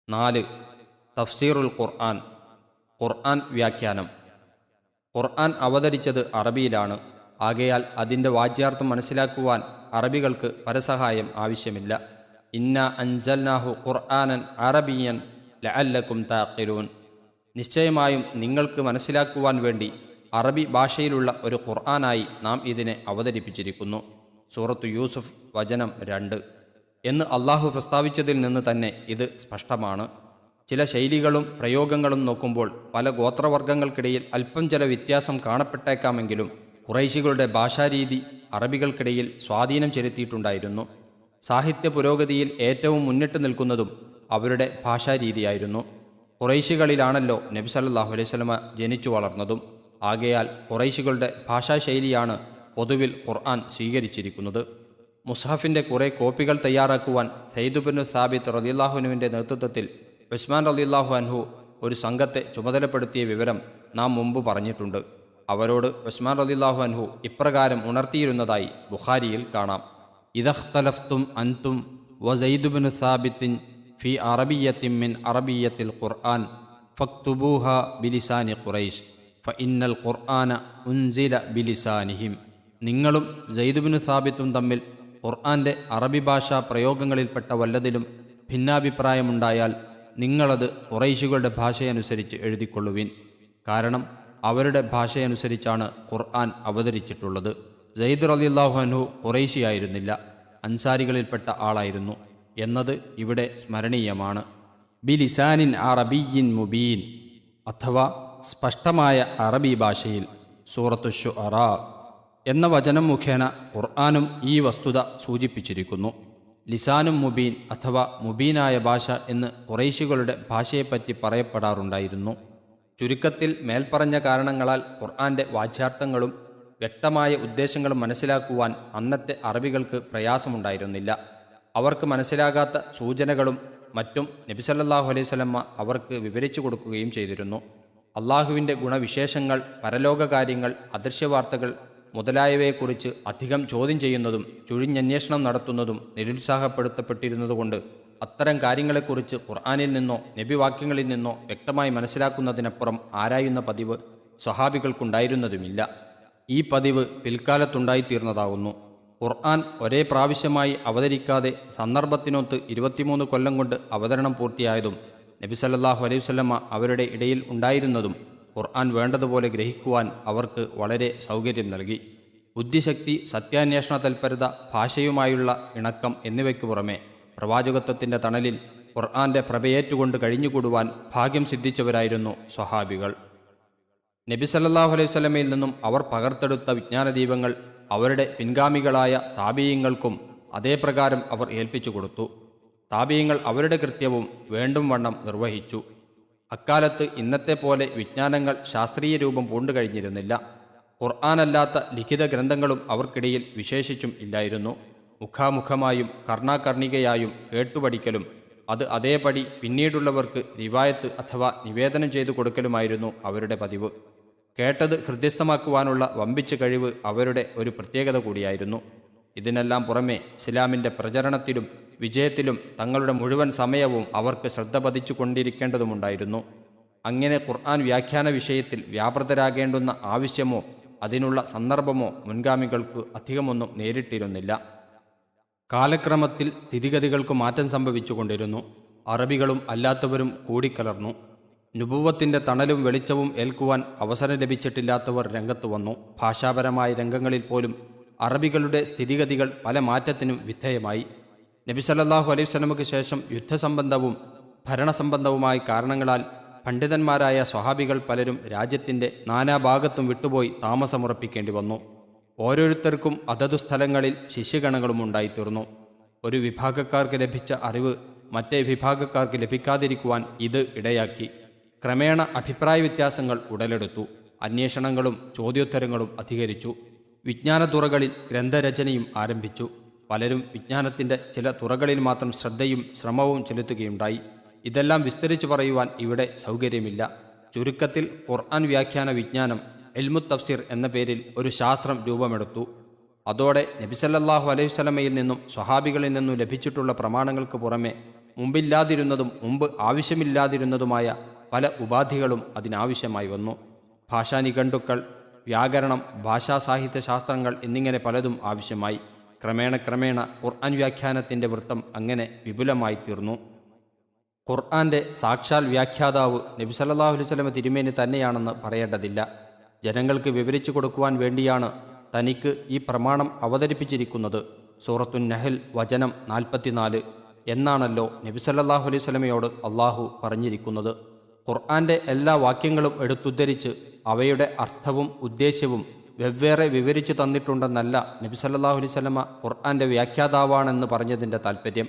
4. തഫ്സീറുൽ ഖുർആൻ. ഖുർആൻ വ്യാഖ്യാനം. ഖുർആൻ അവതരിച്ചത് അറബിയിലാണ്. ആകയാൽ അതിൻ്റെ വാച്യാർത്ഥം മനസ്സിലാക്കുവാൻ അറബികൾക്ക് പരസഹായം ആവശ്യമില്ല. ഇന്ന അൻസൽനാഹു ഖുർആനൻ അറബിയൻ ലഅല്ലക്കും തഅഖിലൂൻ. നിശ്ചയമായും നിങ്ങൾക്ക് മനസ്സിലാക്കുവാൻ വേണ്ടി അറബി ഭാഷയിലുള്ള ഒരു ഖുർആനായി നാം ഇതിനെ അവതരിപ്പിച്ചിരിക്കുന്നു. സൂറത്തു യൂസുഫ് വചനം 2 എന്ന് അള്ളാഹു പ്രസ്താവിച്ചതിൽ നിന്ന് തന്നെ ഇത് സ്പഷ്ടമാണ്. ചില ശൈലികളും പ്രയോഗങ്ങളും നോക്കുമ്പോൾ പല ഗോത്രവർഗങ്ങൾക്കിടയിൽ അല്പം ചില വ്യത്യാസം കാണപ്പെട്ടേക്കാമെങ്കിലും ഖുറൈശികളുടെ ഭാഷാരീതി അറബികൾക്കിടയിൽ സ്വാധീനം ചെലുത്തിയിട്ടുണ്ടായിരുന്നു. സാഹിത്യ പുരോഗതിയിൽ ഏറ്റവും മുന്നിട്ട് നിൽക്കുന്നതും അവരുടെ ഭാഷാരീതിയായിരുന്നു. ഖുറൈശികളിലാണല്ലോ നബി സല്ലല്ലാഹു അലൈഹി വസല്ലമ ജനിച്ചു വളർന്നതും. ആകയാൽ ഖുറൈശികളുടെ ഭാഷാശൈലിയാണ് പൊതുവിൽ ഖുർആൻ സ്വീകരിച്ചിരിക്കുന്നത്. മുസ്ഹഫിൻ്റെ കുറേ കോപ്പികൾ തയ്യാറാക്കുവാൻ സയ്യിദ് ഇബ്നു സാബിത്ത് റളിയല്ലാഹു അൻഹുവിൻ്റെ നേതൃത്വത്തിൽ ഉസ്മാൻ റളിയല്ലാഹു അൻഹു ഒരു സംഘത്തെ ചുമതലപ്പെടുത്തിയ വിവരം നാം മുമ്പ് പറഞ്ഞിട്ടുണ്ട്. അവരോട് ഉസ്മാൻ റളിയല്ലാഹു അൻഹു ഇപ്രകാരം ഉണർത്തിയിരുന്നതായി ബുഖാരിയിൽ കാണാം. ഇദഖ്തലഫ്തും അൻതും വസയ്യിദ് ഇബ്നു സാബിത്തിൻ ഫി അറബിയ്യത്തിൻ മിൻ അറബിയ്യത്തിൽ ഖുർആൻ ഫക്തുബൂഹ ബിലിസാനി ഖുറൈശ് ഫഇന്നൽ ഖുർആന ഉൻസില ബിലിസാനിഹിം. നിങ്ങളും സയ്യിദ് ഇബ്നു സാബിത്തും തമ്മിൽ ഖുർആൻ്റെ അറബി ഭാഷാ പ്രയോഗങ്ങളിൽപ്പെട്ട വല്ലതിലും ഭിന്നാഭിപ്രായമുണ്ടായാൽ നിങ്ങളത് ഖുറൈശികളുടെ ഭാഷയനുസരിച്ച് എഴുതിക്കൊള്ളുവിൻ. കാരണം അവരുടെ ഭാഷയനുസരിച്ചാണ് ഖുർആൻ അവതരിച്ചിട്ടുള്ളത്. സയ്യിദ് റളിയല്ലാഹു അൻഹു ഖുറൈശിയായിരുന്നില്ല, അൻസാരികളിൽപ്പെട്ട ആളായിരുന്നു എന്നത് ഇവിടെ സ്മരണീയമാണ്. ബിലിസാനിൻ അറബിയിൻ മുബീൻ അഥവാ സ്പഷ്ടമായ അറബി ഭാഷയിൽ. സൂറത്തു ശുഅറാ എന്ന വചനം മുഖേന ഖുർആനും ഈ വസ്തുത സൂചിപ്പിച്ചിരിക്കുന്നു. ലിസാനും മുബീൻ അഥവാ മുബീനായ ഭാഷ എന്ന് ഖുറൈശികളുടെ ഭാഷയെപ്പറ്റി പറയപ്പെടാറുണ്ടായിരുന്നു. ചുരുക്കത്തിൽ മേൽപ്പറഞ്ഞ കാരണങ്ങളാൽ ഖുർആൻ്റെ വാച്യാർത്ഥങ്ങളും വ്യക്തമായ ഉദ്ദേശങ്ങളും മനസ്സിലാക്കുവാൻ അന്നത്തെ അറബികൾക്ക് പ്രയാസമുണ്ടായിരുന്നില്ല. അവർക്ക് മനസ്സിലാകാത്ത സൂചനകളും മറ്റും നബി സല്ലല്ലാഹു അലൈഹി വസല്ലമ അവർക്ക് വിവരിച്ചു കൊടുക്കുകയും ചെയ്തിരുന്നു. അള്ളാഹുവിൻ്റെ ഗുണവിശേഷങ്ങൾ, പരലോകകാര്യങ്ങൾ, അദൃശ്യവാർത്തകൾ മുതലായവയെക്കുറിച്ച് അധികം ചോദ്യം ചെയ്യുന്നതും ചുഴിഞ്ഞന്വേഷണം നടത്തുന്നതും നിരുത്സാഹപ്പെടുത്തപ്പെട്ടിരുന്നതുകൊണ്ട് അത്തരം കാര്യങ്ങളെക്കുറിച്ച് ഖുർആനിൽ നിന്നോ നബിവാക്യങ്ങളിൽ നിന്നോ വ്യക്തമായി മനസ്സിലാക്കുന്നതിനപ്പുറം ആരായുന്ന പതിവ് സ്വഹാബികൾക്കുണ്ടായിരുന്നതുമില്ല. ഈ പതിവ് പിൽക്കാലത്തുണ്ടായിത്തീർന്നതാകുന്നു. ഖുർആൻ ഒരേ പ്രാവശ്യമായി അവതരിക്കാതെ സന്ദർഭത്തിനൊത്ത് 23 കൊല്ലം കൊണ്ട് അവതരണം പൂർത്തിയായതും നബി സല്ലല്ലാഹു അലൈഹി വസല്ലമ അവരുടെ ഇടയിൽ ഉണ്ടായിരുന്നതും ഖുർആൻ വേണ്ടതുപോലെ ഗ്രഹിക്കുവാൻ അവർക്ക് വളരെ സൗകര്യം നൽകി. ബുദ്ധിശക്തി, സത്യാന്വേഷണ തൽപരത, ഭാഷയുമായുള്ള ഇണക്കം എന്നിവയ്ക്കു പുറമെ പ്രവാചകത്വത്തിൻ്റെ തണലിൽ ഖുർആൻ്റെ പ്രഭയേറ്റുകൊണ്ട് കഴിഞ്ഞുകൂടുവാൻ ഭാഗ്യം സിദ്ധിച്ചവരായിരുന്നു സ്വഹാബികൾ. നബി സല്ലല്ലാഹു അലൈഹി വസല്ലമയിൽ നിന്നും അവർ പകർത്തെടുത്ത വിജ്ഞാനദീപങ്ങൾ അവരുടെ പിൻഗാമികളായ താബിഈങ്ങൾക്കും അതേപ്രകാരം അവർ ഏൽപ്പിച്ചു കൊടുത്തു. താബിഈങ്ങൾ അവരുടെ കൃത്യവും വേണ്ടും വണ്ണം നിർവഹിച്ചു. അക്കാലത്ത് ഇന്നത്തെ പോലെ വിജ്ഞാനങ്ങൾ ശാസ്ത്രീയ രൂപം പൂണ്ടു കഴിഞ്ഞിരുന്നില്ല. ഖുർആനല്ലാത്ത ലിഖിത ഗ്രന്ഥങ്ങളും അവർക്കിടയിൽ വിശേഷിച്ചും ഇല്ലായിരുന്നു. മുഖാമുഖമായും കർണാകർണികയായും കേട്ടുപഠിക്കലും അത് അതേപടി പിന്നീടുള്ളവർക്ക് റിവായത്ത് അഥവാ നിവേദനം ചെയ്തു കൊടുക്കലുമായിരുന്നു അവരുടെ പതിവ്. കേട്ടത് ഹൃദ്യസ്ഥമാക്കുവാനുള്ള വമ്പിച്ച കഴിവ് അവരുടെ ഒരു പ്രത്യേകത കൂടിയായിരുന്നു. ഇതിനെല്ലാം പുറമെ ഇസ്ലാമിൻ്റെ പ്രചരണത്തിലും വിജയത്തിലും തങ്ങളുടെ മുഴുവൻ സമയവും അവർക്ക് ശ്രദ്ധ പതിച്ചു കൊണ്ടിരിക്കേണ്ടതുമുണ്ടായിരുന്നു. അങ്ങനെ ഖുർആൻ വ്യാഖ്യാന വിഷയത്തിൽ വ്യാപൃതരാകേണ്ടുന്ന ആവശ്യമോ അതിനുള്ള സന്ദർഭമോ മുൻഗാമികൾക്ക് അധികമൊന്നും നേരിട്ടിരുന്നില്ല. കാലക്രമത്തിൽ സ്ഥിതിഗതികൾക്ക് മാറ്റം സംഭവിച്ചുകൊണ്ടിരുന്നു. അറബികളും അല്ലാത്തവരും കൂടിക്കലർന്നു. നുബുവത്തിൻ്റെ തണലും വെളിച്ചവും ഏൽക്കുവാൻ അവസരം ലഭിച്ചിട്ടില്ലാത്തവർ രംഗത്തു വന്നു. ഭാഷാപരമായ രംഗങ്ങളിൽ പോലും അറബികളുടെ സ്ഥിതിഗതികൾ പല മാറ്റത്തിനും വിധേയമായി. നബി സല്ലല്ലാഹു അലൈഹി വസല്ലമയ്ക്ക് ശേഷം യുദ്ധസംബന്ധവും ഭരണസംബന്ധവുമായ കാരണങ്ങളാൽ പണ്ഡിതന്മാരായ സ്വഹാബികൾ പലരും രാജ്യത്തിൻ്റെ നാനാഭാഗത്തും വിട്ടുപോയി താമസമുറപ്പിക്കേണ്ടി വന്നു. ഓരോരുത്തർക്കും അതതു സ്ഥലങ്ങളിൽ ശിഷ്യഗണങ്ങളും ഉണ്ടായിത്തീർന്നു. ഒരു വിഭാഗക്കാർക്ക് ലഭിച്ച അറിവ് മറ്റേ വിഭാഗക്കാർക്ക് ലഭിക്കാതിരിക്കുവാൻ ഇത് ഇടയാക്കി. ക്രമേണ അഭിപ്രായ വ്യത്യാസങ്ങൾ ഉടലെടുത്തു. അന്വേഷണങ്ങളും ചോദ്യോത്തരങ്ങളും അധികരിച്ചു. വിജ്ഞാന തുറകളിൽ ഗ്രന്ഥരചനയും ആരംഭിച്ചു. പലരും വിജ്ഞാനത്തിൻ്റെ ചില തുറകളിൽ മാത്രം ശ്രദ്ധയും ശ്രമവും ചെലുത്തുകയുണ്ടായി. ഇതെല്ലാം വിസ്തരിച്ചു പറയുവാൻ ഇവിടെ സൗകര്യമില്ല. ചുരുക്കത്തിൽ ഖുർആൻ വ്യാഖ്യാന വിജ്ഞാനം ഇൽമു തഫ്സീർ എന്ന പേരിൽ ഒരു ശാസ്ത്രം രൂപമെടുത്തു. അതോടെ നബി സല്ലല്ലാഹു അലൈഹി വസല്ലമയിൽ നിന്നും സ്വഹാബികളിൽ നിന്നും ലഭിച്ചിട്ടുള്ള പ്രമാണങ്ങൾക്ക് പുറമെ മുമ്പില്ലാതിരുന്നതും മുമ്പ് ആവശ്യമില്ലാതിരുന്നതുമായ പല ഉപാധികളും അതിനാവശ്യമായി വന്നു. ഭാഷാനിഘണ്ടുക്കൾ, വ്യാകരണം, ഭാഷാസാഹിത്യ ശാസ്ത്രങ്ങൾ എന്നിങ്ങനെ പലതും ആവശ്യമായി. ക്രമേണ ഖുർആൻ വ്യാഖ്യാനത്തിൻ്റെ വൃത്തം അങ്ങനെ വിപുലമായി തീർന്നു. ഖുർആന്റെ സാക്ഷാൽ വ്യാഖ്യാതാവ് നബി സല്ലല്ലാഹു അലൈഹി വസല്ലം തിരുമേനി തന്നെയാണെന്ന് പറയേണ്ടതില്ല. ജനങ്ങൾക്ക് വിവരിച്ചു കൊടുക്കുവാൻ വേണ്ടിയാണ് തനിക്ക് ഈ പ്രമാണം അവതരിപ്പിച്ചിരിക്കുന്നത്. സൂറത്തുൻ നഹൽ വചനം 44 എന്നാണല്ലോ നബി സല്ലല്ലാഹു അലൈഹി വസല്ലമയോട് അള്ളാഹു പറഞ്ഞിരിക്കുന്നത്. ഖുർആന്റെ എല്ലാ വാക്യങ്ങളും എടുത്തുദ്ധരിച്ച് അവയുടെ അർത്ഥവും ഉദ്ദേശ്യവും വെവ്വേറെ വിവരിച്ചു തന്നിട്ടുണ്ടെന്നല്ല നബി സല്ലല്ലാഹു അലൈഹി വസല്ലമ ഖുർആന്റെ വ്യാഖ്യാതാവാണെന്ന് പറഞ്ഞതിൻ്റെ താൽപ്പര്യം.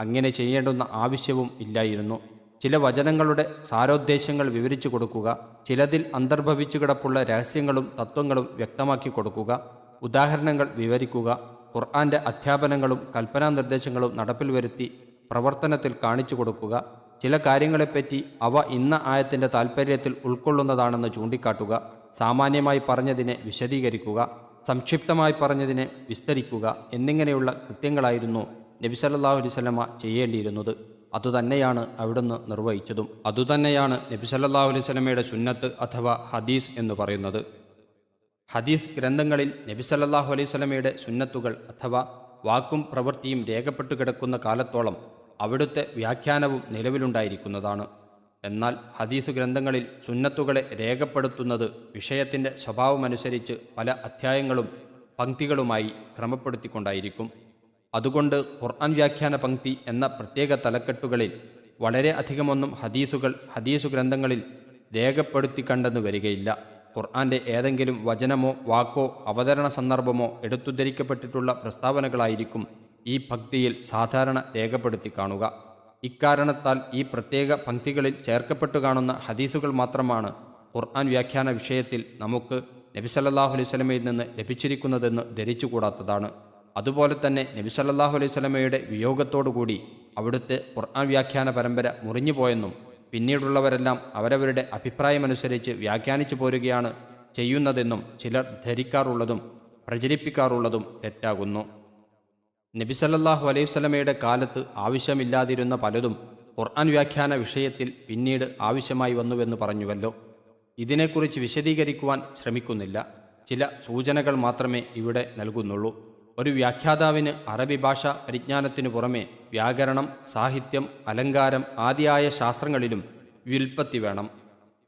അങ്ങനെ ചെയ്യേണ്ടുന്ന ആവശ്യവും ഇല്ലായിരുന്നു. ചില വചനങ്ങളുടെ സാരോദ്ദേശ്യങ്ങൾ വിവരിച്ചു കൊടുക്കുക, ചിലതിൽ അന്തർഭവിച്ചു കിടപ്പുള്ള രഹസ്യങ്ങളും തത്വങ്ങളും വ്യക്തമാക്കി കൊടുക്കുക, ഉദാഹരണങ്ങൾ വിവരിക്കുക, ഖുർആന്റെ അധ്യാപനങ്ങളും കൽപ്പനാ നിർദ്ദേശങ്ങളും നടപ്പിൽ വരുത്തി പ്രവർത്തനത്തിൽ കാണിച്ചു കൊടുക്കുക, ചില കാര്യങ്ങളെപ്പറ്റി അവ ഇന്ന ആയത്തിൻ്റെ താൽപ്പര്യത്തിൽ ഉൾക്കൊള്ളുന്നതാണെന്ന് ചൂണ്ടിക്കാട്ടുക, സാമാന്യമായി പറഞ്ഞതിനെ വിശദീകരിക്കുക, സംക്ഷിപ്തമായി പറഞ്ഞതിനെ വിസ്തരിക്കുക എന്നിങ്ങനെയുള്ള കൃത്യങ്ങളായിരുന്നു നബി സല്ലല്ലാഹു അലൈഹി വസല്ലമ ചെയ്യേണ്ടിയിരുന്നത്. അതുതന്നെയാണ് അവിടുന്ന് നിർവഹിച്ചതും. അതുതന്നെയാണ് നബി സല്ലല്ലാഹു അലൈഹി വസല്ലമയുടെ സുന്നത്ത് അഥവാ ഹദീസ് എന്ന് പറയുന്നത്. ഹദീസ് ഗ്രന്ഥങ്ങളിൽ നബി സല്ലല്ലാഹു അലൈഹി വസല്ലമയുടെ സുന്നത്തുകൾ അഥവാ വാക്കും പ്രവൃത്തിയും രേഖപ്പെട്ടു കിടക്കുന്ന കാലത്തോളം അവിടുത്തെ വ്യാഖ്യാനവും നിലവിലുണ്ടായിരിക്കുന്നതാണ്. എന്നാൽ ഹദീസ് ഗ്രന്ഥങ്ങളിൽ സുന്നത്തുകളെ രേഖപ്പെടുത്തുന്നത് വിഷയത്തിൻ്റെ സ്വഭാവമനുസരിച്ച് പല അധ്യായങ്ങളും പംക്തികളുമായി ക്രമപ്പെടുത്തിക്കൊണ്ടായിരിക്കും. അതുകൊണ്ട് ഖുർആൻ വ്യാഖ്യാന പംക്തി എന്ന പ്രത്യേക തലക്കെട്ടുകളിൽ വളരെ അധികമൊന്നും ഹദീസു ഗ്രന്ഥങ്ങളിൽ രേഖപ്പെടുത്തി കണ്ടെന്ന് വരികയില്ല. ഖുർആന്റെ ഏതെങ്കിലും വചനമോ വാക്കോ അവതരണ സന്ദർഭമോ എടുത്തുദ്ധരിക്കപ്പെട്ടിട്ടുള്ള പ്രസ്താവനകളായിരിക്കും ഈ പംക്തിയിൽ സാധാരണ രേഖപ്പെടുത്തി കാണുക. ഇക്കാരണത്താൽ ഈ പ്രത്യേക പംക്തികളിൽ ചേർക്കപ്പെട്ടു കാണുന്ന ഹദീസുകൾ മാത്രമാണ് ഖുർആൻ വ്യാഖ്യാന വിഷയത്തിൽ നമുക്ക് നബി സല്ലല്ലാഹു അലൈഹി വസല്ലമയിൽ നിന്ന് ലഭിച്ചിരിക്കുന്നതെന്ന് ധരിച്ചുകൂടാത്തതാണ്. അതുപോലെ തന്നെ നബി സല്ലല്ലാഹു അലൈഹി വസല്ലമയുടെ വിയോഗത്തോടുകൂടി അവിടുത്തെ ഖുർആൻ വ്യാഖ്യാന പരമ്പര മുറിഞ്ഞുപോയെന്നും പിന്നീടുള്ളവരെല്ലാം അവരവരുടെ അഭിപ്രായമനുസരിച്ച് വ്യാഖ്യാനിച്ചു പോരുകയാണ് ചെയ്യുന്നതെന്നും ചിലർ ധരിക്കാറുള്ളതും പ്രചരിപ്പിക്കാറുള്ളതും തെറ്റാകുന്നു. നബി സല്ലല്ലാഹു അലൈഹി വസല്ലമയുടെ കാലത്ത് ആവശ്യമില്ലാതിരുന്ന പലതും ഖുർആൻ വ്യാഖ്യാന വിഷയത്തിൽ പിന്നീട് ആവശ്യമായി വന്നുവെന്ന് പറഞ്ഞുവല്ലോ. ഇതിനെക്കുറിച്ച് വിശദീകരിക്കുവാൻ ശ്രമിക്കുന്നില്ല. ചില സൂചനകൾ മാത്രമേ ഇവിടെ നൽകുന്നുള്ളൂ. ഒരു വ്യാഖ്യാതാവിന് അറബി ഭാഷ പരിജ്ഞാനത്തിനു പുറമെ വ്യാകരണം, സാഹിത്യം, അലങ്കാരം ആദിയായ ശാസ്ത്രങ്ങളിലും വ്യുൽപ്പത്തി വേണം.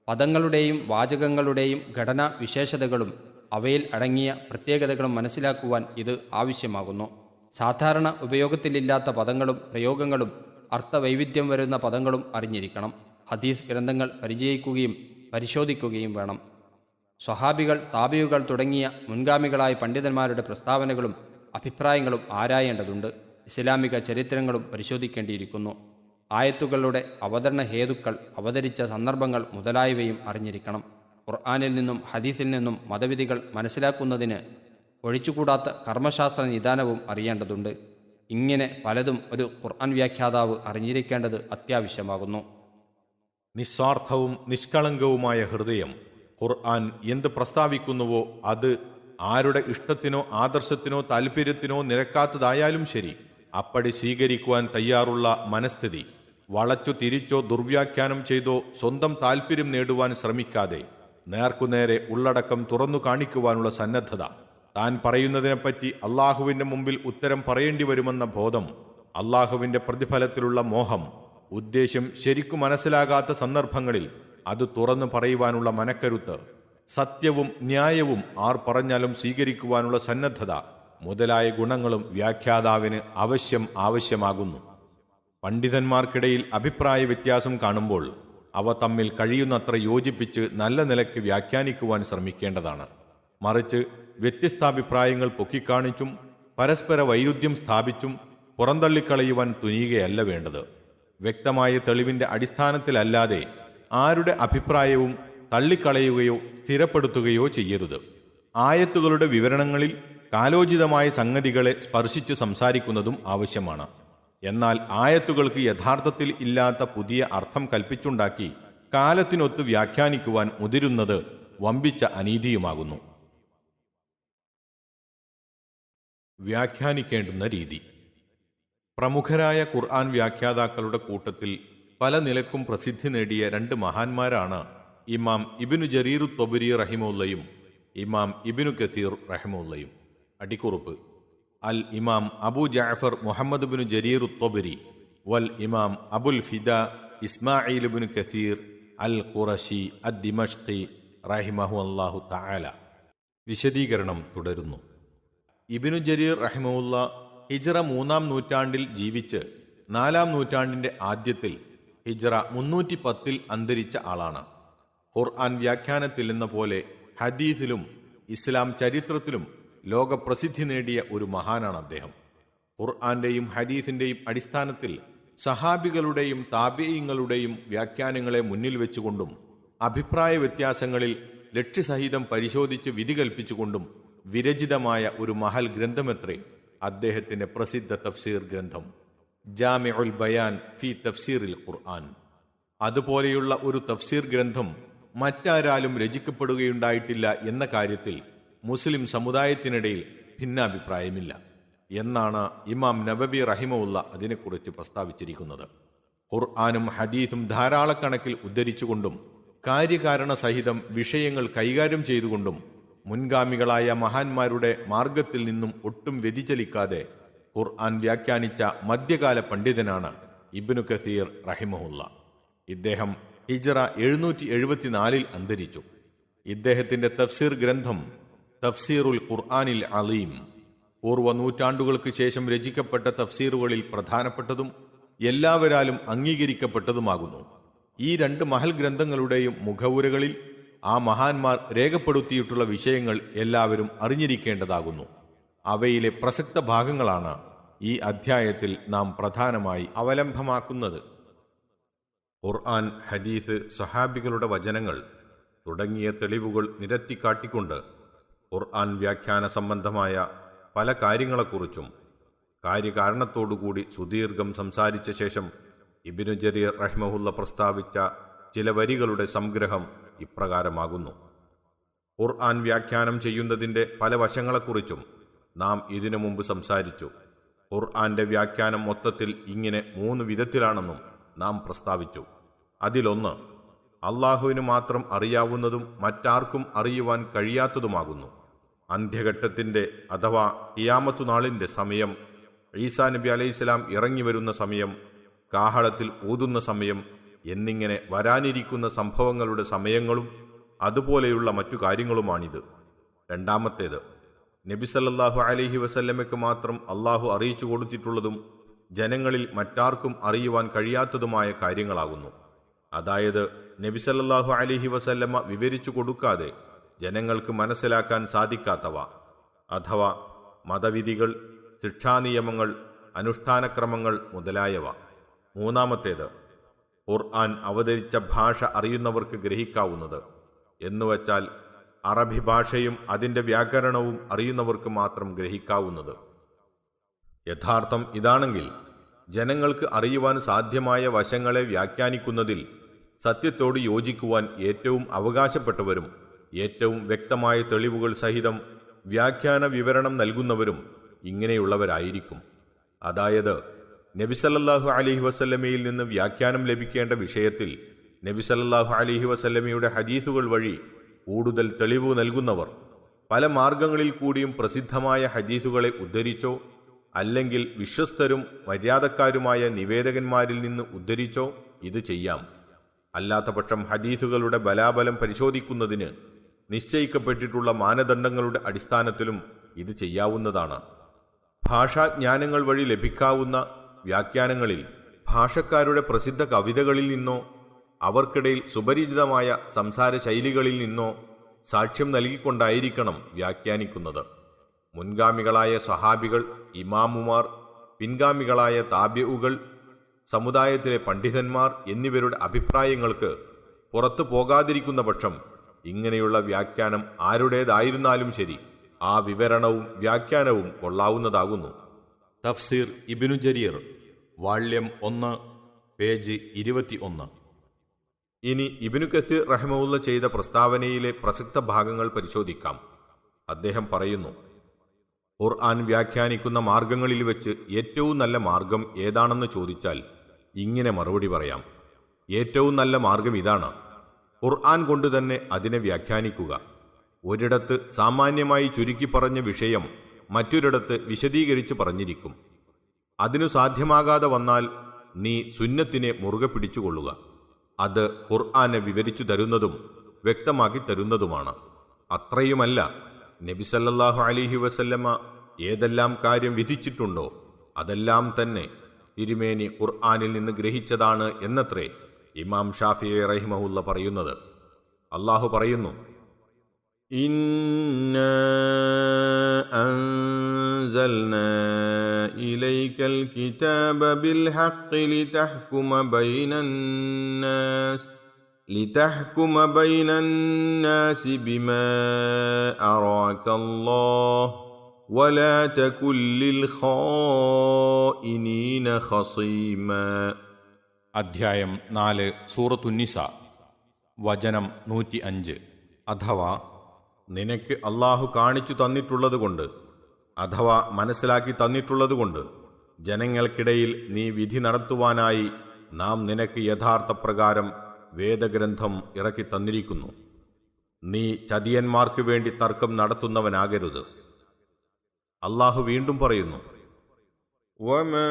പദങ്ങളുടെയും വാചകങ്ങളുടെയും ഘടനാ വിശേഷതകളും അവയിൽ അടങ്ങിയ പ്രത്യേകതകളും മനസ്സിലാക്കുവാൻ ഇത് ആവശ്യമാകുന്നു. സാധാരണ ഉപയോഗത്തിലില്ലാത്ത പദങ്ങളും പ്രയോഗങ്ങളും അർത്ഥവൈവിധ്യം വരുന്ന പദങ്ങളും അറിഞ്ഞിരിക്കണം. ഹദീസ് ഗ്രന്ഥങ്ങൾ പരിചയിക്കുകയും പരിശോധിക്കുകയും വേണം. സ്വഹാബികൾ, താബിയുകൾ തുടങ്ങിയ മുൻഗാമികളായ പണ്ഡിതന്മാരുടെ പ്രസ്താവനകളും അഭിപ്രായങ്ങളും ആരായേണ്ടതുണ്ട്. ഇസ്ലാമിക ചരിത്രങ്ങളും പരിശോധിക്കേണ്ടിയിരിക്കുന്നു. ആയത്തുകളുടെ അവതരണ ഹേതുക്കൾ, അവതരിച്ച സന്ദർഭങ്ങൾ മുതലായവയും അറിഞ്ഞിരിക്കണം. ഖുർആനിൽ നിന്നും ഹദീസിൽ നിന്നും മതവിധികൾ മനസ്സിലാക്കുന്നതിന് ഒഴിച്ചുകൂടാത്ത കർമ്മശാസ്ത്ര നിദാനവും അറിയേണ്ടതുണ്ട്. ഇങ്ങനെ പലതും ഒരു ഖുർആൻ വ്യാഖ്യാതാവ് അറിഞ്ഞിരിക്കേണ്ടത് അത്യാവശ്യമാകുന്നു. നിസ്വാർത്ഥവും നിഷ്കളങ്കവുമായ ഹൃദയം ഖുർആൻ എന്ത് പ്രസ്താവിക്കുന്നുവോ അത് ആരുടെ ഇഷ്ടത്തിനോ ആദർശത്തിനോ താൽപ്പര്യത്തിനോ നിരക്കാത്തതായാലും ശരി അപ്പടി സ്വീകരിക്കുവാൻ തയ്യാറുള്ള മനസ്ഥിതി, വളച്ചു തിരിച്ചോ ദുർവ്യാഖ്യാനം ചെയ്തോ സ്വന്തം താൽപ്പര്യം നേടുവാൻ ശ്രമിക്കാതെ നേർക്കുനേരെ ഉള്ളടക്കം തുറന്നു കാണിക്കുവാനുള്ള സന്നദ്ധത, താൻ പറയുന്നതിനെപ്പറ്റി അള്ളാഹുവിൻ്റെ മുമ്പിൽ ഉത്തരം പറയേണ്ടി വരുമെന്ന ബോധം, അള്ളാഹുവിൻ്റെ പ്രതിഫലത്തിലുള്ള മോഹം, ഉദ്ദേശ്യം ശരിക്കു മനസ്സിലാകാത്ത സന്ദർഭങ്ങളിൽ അത് തുറന്നു പറയുവാനുള്ള മനക്കരുത്ത്, സത്യവും ന്യായവും ആർ പറഞ്ഞാലും സ്വീകരിക്കുവാനുള്ള സന്നദ്ധത മുതലായ ഗുണങ്ങളും വ്യാഖ്യാതാവിന് ആവശ്യമാകുന്നു. പണ്ഡിതന്മാർക്കിടയിൽ അഭിപ്രായ വ്യത്യാസം കാണുമ്പോൾ അവ തമ്മിൽ കഴിയുന്നത്ര യോജിപ്പിച്ച് നല്ല നിലയ്ക്ക് വ്യാഖ്യാനിക്കുവാൻ ശ്രമിക്കേണ്ടതാണ്. മറിച്ച് വ്യത്യസ്താഭിപ്രായങ്ങൾ പൊക്കിക്കാണിച്ചും പരസ്പര വൈരുദ്ധ്യം സ്ഥാപിച്ചും പുറന്തള്ളിക്കളയുവാൻ തുനിയുകയല്ല വേണ്ടത്. വ്യക്തമായ തെളിവിൻ്റെ അടിസ്ഥാനത്തിലല്ലാതെ ആരുടെ അഭിപ്രായവും തള്ളിക്കളയുകയോ സ്ഥിരപ്പെടുത്തുകയോ ചെയ്യരുത്. ആയത്തുകളുടെ വിവരണങ്ങളിൽ കാലോചിതമായ സംഗതികളെ സ്പർശിച്ച് സംസാരിക്കുന്നതും ആവശ്യമാണ്. എന്നാൽ ആയത്തുകൾക്ക് യഥാർത്ഥത്തിൽ ഇല്ലാത്ത പുതിയ അർത്ഥം കൽപ്പിച്ചുണ്ടാക്കി കാലത്തിനൊത്ത് വ്യാഖ്യാനിക്കുവാൻ മുതിരുന്നത് വമ്പിച്ച അനീതിയുമാകുന്നു. വ്യാഖ്യാനിക്കേണ്ടുന്ന രീതി. പ്രമുഖരായ ഖുർആൻ വ്യാഖ്യാതാക്കളുടെ കൂട്ടത്തിൽ പല നിലക്കും പ്രസിദ്ധി നേടിയ രണ്ട് മഹാന്മാരാണ് ഇമാം ഇബ്നു ജരീർ ത്വബരി റഹിമുള്ളയും ഇമാം ഇബ്നു കസീർ റഹിമുള്ളയും. അടിക്കുറിപ്പ്: അൽ ഇമാം അബു ജഅഫർ മുഹമ്മദ് ബിൻ ജരീർ ത്വബരി വൽ ഇമാം അബുൽ ഫിദ ഇസ്മായിൽ ബിൻ കസീർ അൽ ഖുറശി അദ്ദിമഷ്ഖി റഹിമഹു അല്ലാഹു തആല. വിശദീകരണം തുടരുന്നു. ഇബ്നു ജരീർ റഹിമഹുല്ല ഹിജ്റ 3-ാം നൂറ്റാണ്ടിൽ ജീവിച്ച് 4-ാം നൂറ്റാണ്ടിന്റെ ആദ്യത്തിൽ ഹിജ്റ 310 അന്തരിച്ച ആളാണ്. ഖുർആൻ വ്യാഖ്യാനത്തിൽ എന്ന പോലെ ഹദീസിലും ഇസ്ലാം ചരിത്രത്തിലും ലോകപ്രസിദ്ധി നേടിയ ഒരു മഹാനാണ് അദ്ദേഹം. ഖുർആന്റെയും ഹദീസിന്റെയും അടിസ്ഥാനത്തിൽ സഹാബികളുടെയും താബിഈങ്ങളുടെയും വ്യാഖ്യാനങ്ങളെ മുന്നിൽ വെച്ചുകൊണ്ടും അഭിപ്രായ വ്യത്യാസങ്ങളിൽ ലക്ഷ്യസഹിതം പരിശോധിച്ച് വിധി കൽപ്പിച്ചുകൊണ്ടും വിരചിതമായ ഒരു മഹൽ ഗ്രന്ഥമെത്രേ അദ്ദേഹത്തിന്റെ പ്രസിദ്ധ തഫ്സീർ ഗ്രന്ഥം ജാമിഉൽ ബയാൻ ഫി തഫ്സീറിൽ ഖുർആൻ. അതുപോലെയുള്ള ഒരു തഫ്സീർ ഗ്രന്ഥം മറ്റാരാലും രചിക്കപ്പെടുകയുണ്ടായിട്ടില്ല എന്ന കാര്യത്തിൽ മുസ്ലിം സമുദായത്തിനിടയിൽ ഭിന്നാഭിപ്രായമില്ല എന്നാണ് ഇമാം നബവി റഹിമഹുല്ല അതിനെക്കുറിച്ച് പ്രസ്താവിച്ചിരിക്കുന്നത്. ഖുർആനും ഹദീസും ധാരാളക്കണക്കിൽ ഉദ്ധരിച്ചുകൊണ്ടും കാര്യകാരണ സഹിതം വിഷയങ്ങൾ കൈകാര്യം ചെയ്തുകൊണ്ടും മുൻഗാമികളായ മഹാന്മാരുടെ മാർഗത്തിൽ നിന്നും ഒട്ടും വ്യതിചലിക്കാതെ ഖുർആൻ വ്യാഖ്യാനിച്ച മധ്യകാല പണ്ഡിതനാണ് ഇബ്നു കസീർ റഹിമഹുല്ല. ഇദ്ദേഹം ഹിജ്റ 774 അന്തരിച്ചു. ഇദ്ദേഹത്തിന്റെ തഫ്സീർ ഗ്രന്ഥം തഫ്സീറുൽ ഖുർആനിൽ അലീം പൂർവ്വ നൂറ്റാണ്ടുകൾക്ക് ശേഷം രചിക്കപ്പെട്ട തഫ്സീറുകളിൽ പ്രധാനപ്പെട്ടതും എല്ലാവരാലും അംഗീകരിക്കപ്പെട്ടതുമാകുന്നു. ഈ രണ്ട് മഹൽ ഗ്രന്ഥങ്ങളുടെയും മുഖവുരകളിൽ ആ മഹാന്മാർ രേഖപ്പെടുത്തിയിട്ടുള്ള വിഷയങ്ങൾ എല്ലാവരും അറിഞ്ഞിരിക്കേണ്ടതാകുന്നു. അവയിലെ പ്രസക്ത ഭാഗങ്ങളാണ് ഈ അധ്യായത്തിൽ നാം പ്രധാനമായി അവലംബമാക്കുന്നത്. ഖുർആൻ, ഹദീസ്, സഹാബികളുടെ വചനങ്ങൾ തുടങ്ങിയ തെളിവുകൾ നിരത്തിക്കാട്ടിക്കൊണ്ട് ഖുർആൻ വ്യാഖ്യാന സംബന്ധമായ പല കാര്യങ്ങളെക്കുറിച്ചും കാര്യകാരണത്തോടുകൂടി സുദീർഘം സംസാരിച്ച ശേഷം ഇബ്നു ജരീർ റഹിമഹുല്ല പ്രസ്താവിച്ച ചില വരികളുടെ സംഗ്രഹം ഇപ്രകാരമാകുന്നു. ഖുർആൻ വ്യാഖ്യാനം ചെയ്യുന്നതിൻ്റെ പല വശങ്ങളെക്കുറിച്ചും നാം ഇതിനു മുമ്പ് സംസാരിച്ചു. ഖുർആന്റെ വ്യാഖ്യാനം മൊത്തത്തിൽ ഇങ്ങനെ 3 വിധത്തിലാണെന്നും നാം പ്രസ്താവിച്ചു. അതിലൊന്ന് അള്ളാഹുവിന് മാത്രം അറിയാവുന്നതും മറ്റാർക്കും അറിയുവാൻ കഴിയാത്തതുമാകുന്നു. അന്ത്യഘട്ടത്തിൻ്റെ അഥവാ ഖിയാമത്തു നാളിൻ്റെ സമയം, ഈസാ നബി അലൈഹിസ്സലാം ഇറങ്ങി വരുന്ന സമയം, കാഹളത്തിൽ ഊതുന്ന സമയം എന്നിങ്ങനെ വരാനിരിക്കുന്ന സംഭവങ്ങളുടെ സമയങ്ങളും അതുപോലെയുള്ള മറ്റു കാര്യങ്ങളുമാണിത്. രണ്ടാമത്തേത് നബി സല്ലല്ലാഹു അലൈഹി വസല്ലമയ്ക്ക് മാത്രം അള്ളാഹു അറിയിച്ചു കൊടുത്തിട്ടുള്ളതും ജനങ്ങളിൽ മറ്റാർക്കും അറിയുവാൻ കഴിയാത്തതുമായ കാര്യങ്ങളാകുന്നു. അതായത് നബി സല്ലല്ലാഹു അലൈഹി വസല്ലമ വിവരിച്ചു കൊടുക്കാതെ ജനങ്ങൾക്ക് മനസ്സിലാക്കാൻ സാധിക്കാത്തവ, അഥവാ മതവിധികൾ, ശിക്ഷാനിയമങ്ങൾ, അനുഷ്ഠാനക്രമങ്ങൾ മുതലായവ. മൂന്നാമത്തേത് ഖുർആൻ അവതരിച്ച ഭാഷ അറിയുന്നവർക്ക് ഗ്രഹിക്കാവുന്നത്, എന്നുവച്ചാൽ അറബി ഭാഷയും അതിൻ്റെ വ്യാകരണവും അറിയുന്നവർക്ക് മാത്രം ഗ്രഹിക്കാവുന്നത്. യഥാർത്ഥം ഇതാണെങ്കിൽ ജനങ്ങൾക്ക് അറിയുവാൻ സാധ്യമായ വശങ്ങളെ വ്യാഖ്യാനിക്കുന്നതിൽ സത്യത്തോട് യോജിക്കുവാൻ ഏറ്റവും അവകാശപ്പെട്ടവരും ഏറ്റവും വ്യക്തമായ തെളിവുകൾ സഹിതം വ്യാഖ്യാന വിവരണം നൽകുന്നവരും ഇങ്ങനെയുള്ളവരായിരിക്കും. അതായത് നബി സല്ലല്ലാഹു അലൈഹി വസല്ലമയിൽ നിന്ന് വ്യാഖ്യാനം ലഭിക്കേണ്ട വിഷയത്തിൽ നബി സല്ലല്ലാഹു അലൈഹി വസല്ലമയുടെ ഹദീസുകൾ വഴി കൂടുതൽ തെളിവ് നൽകുന്നവർ പല മാർഗങ്ങളിൽ കൂടിയും പ്രസിദ്ധമായ ഹദീസുകളെ ഉദ്ധരിച്ചോ അല്ലെങ്കിൽ വിശ്വസ്തരും മര്യാദക്കാരുമായ നിവേദകന്മാരിൽ നിന്ന് ഉദ്ധരിച്ചോ ഇത് ചെയ്യാം. അല്ലാത്തപക്ഷം ഹദീസുകളുടെ ബലാബലം പരിശോധിക്കുന്നതിന് നിശ്ചയിക്കപ്പെട്ടിട്ടുള്ള മാനദണ്ഡങ്ങളുടെ അടിസ്ഥാനത്തിലും ഇത് ചെയ്യാവുന്നതാണ്. ഭാഷാജ്ഞാനങ്ങൾ വഴി ലഭിക്കാവുന്ന വ്യാഖ്യാനങ്ങളിൽ ഭാഷക്കാരുടെ പ്രസിദ്ധ കവിതകളിൽ നിന്നോ അവർക്കിടയിൽ സുപരിചിതമായ സംസാര ശൈലികളിൽ നിന്നോ സാക്ഷ്യം നൽകിക്കൊണ്ടായിരിക്കണം വ്യാഖ്യാനിക്കുന്നത്. മുൻഗാമികളായ സഹാബികൾ, ഇമാമുമാർ, പിൻഗാമികളായ താബിഉകൾ, സമുദായത്തിലെ പണ്ഡിതന്മാർ എന്നിവരുടെ അഭിപ്രായങ്ങൾക്ക് പുറത്തു പോകാതിരിക്കുന്ന പക്ഷം ഇങ്ങനെയുള്ള വ്യാഖ്യാനം ആരുടേതായിരുന്നാലും ശരി, ആ വിവരണവും വ്യാഖ്യാനവും കൊള്ളാവുന്നതാകുന്നു. തഫ്സീർ ഇബ്നു ജരീർ, വാള്യം 1, പേജ് 21. ഇനി ഇബ്നു കസീർ റഹിമഹുല്ല ചെയ്ത പ്രസ്താവനയിലെ പ്രസക്ത ഭാഗങ്ങൾ പരിശോധിക്കാം. അദ്ദേഹം പറയുന്നു, ഖുർആൻ വ്യാഖ്യാനിക്കുന്ന മാർഗങ്ങളിൽ വെച്ച് ഏറ്റവും നല്ല മാർഗം ഏതാണെന്ന് ചോദിച്ചാൽ ഇങ്ങനെ മറുപടി പറയാം. ഏറ്റവും നല്ല മാർഗം ഇതാണ്: ഖുർആൻ കൊണ്ട് തന്നെ അതിനെ വ്യാഖ്യാനിക്കുക. ഒരിടത്ത് സാമാന്യമായി ചുരുക്കി പറഞ്ഞ വിഷയം മറ്റൊരിടത്ത് വിശദീകരിച്ച് പറഞ്ഞിരിക്കും. അതിനു സാധ്യമാകാതെ വന്നാൽ നീ സുന്നത്തിനെ മുറുകെ പിടിച്ചുകൊള്ളുക. അത് ഖുർആനെ വിവരിച്ചു തരുന്നതും വ്യക്തമാക്കി തരുന്നതുമാണ്. അത്രയുമല്ല, നബി സല്ലല്ലാഹു അലൈഹി വസല്ലമ ഏതെല്ലാം കാര്യം വിധിച്ചിട്ടുണ്ടോ അതെല്ലാം തന്നെ തിരുമേനി ഖുർആനിൽ നിന്ന് ഗ്രഹിച്ചതാണ് എന്നത്രേ ഇമാം ഷാഫിഈ റഹിമഹുല്ല പറയുന്നത്. അല്ലാഹു പറയുന്നു: ഇന്നാ അൻസൽനാ ഇലൈക്കൽ കിതാബ ബിൽ ഹഖ് ലിതഹ്കുമ ബൈനന്നാസ് ബിമാ അറാകല്ലാഹ് വലാ തകുൽ ലിൽ ഖായിനീന ഖസീമാ. അധ്യായം 4 സൂറത്തുന്നിസ, വചനം 105. അഥവാ നിനക്ക് അള്ളാഹു കാണിച്ചു തന്നിട്ടുള്ളതുകൊണ്ട് അഥവാ മനസ്സിലാക്കി തന്നിട്ടുള്ളതുകൊണ്ട് ജനങ്ങൾക്കിടയിൽ നീ വിധി നടത്തുവാനായി നാം നിനക്ക് യഥാർത്ഥ പ്രകാരം വേദഗ്രന്ഥം ഇറക്കി തന്നിരിക്കുന്നു. നീ ചതിയന്മാർക്ക് വേണ്ടി തർക്കം നടത്തുന്നവനാകരുത്. അള്ളാഹു വീണ്ടും പറയുന്നു: വമാ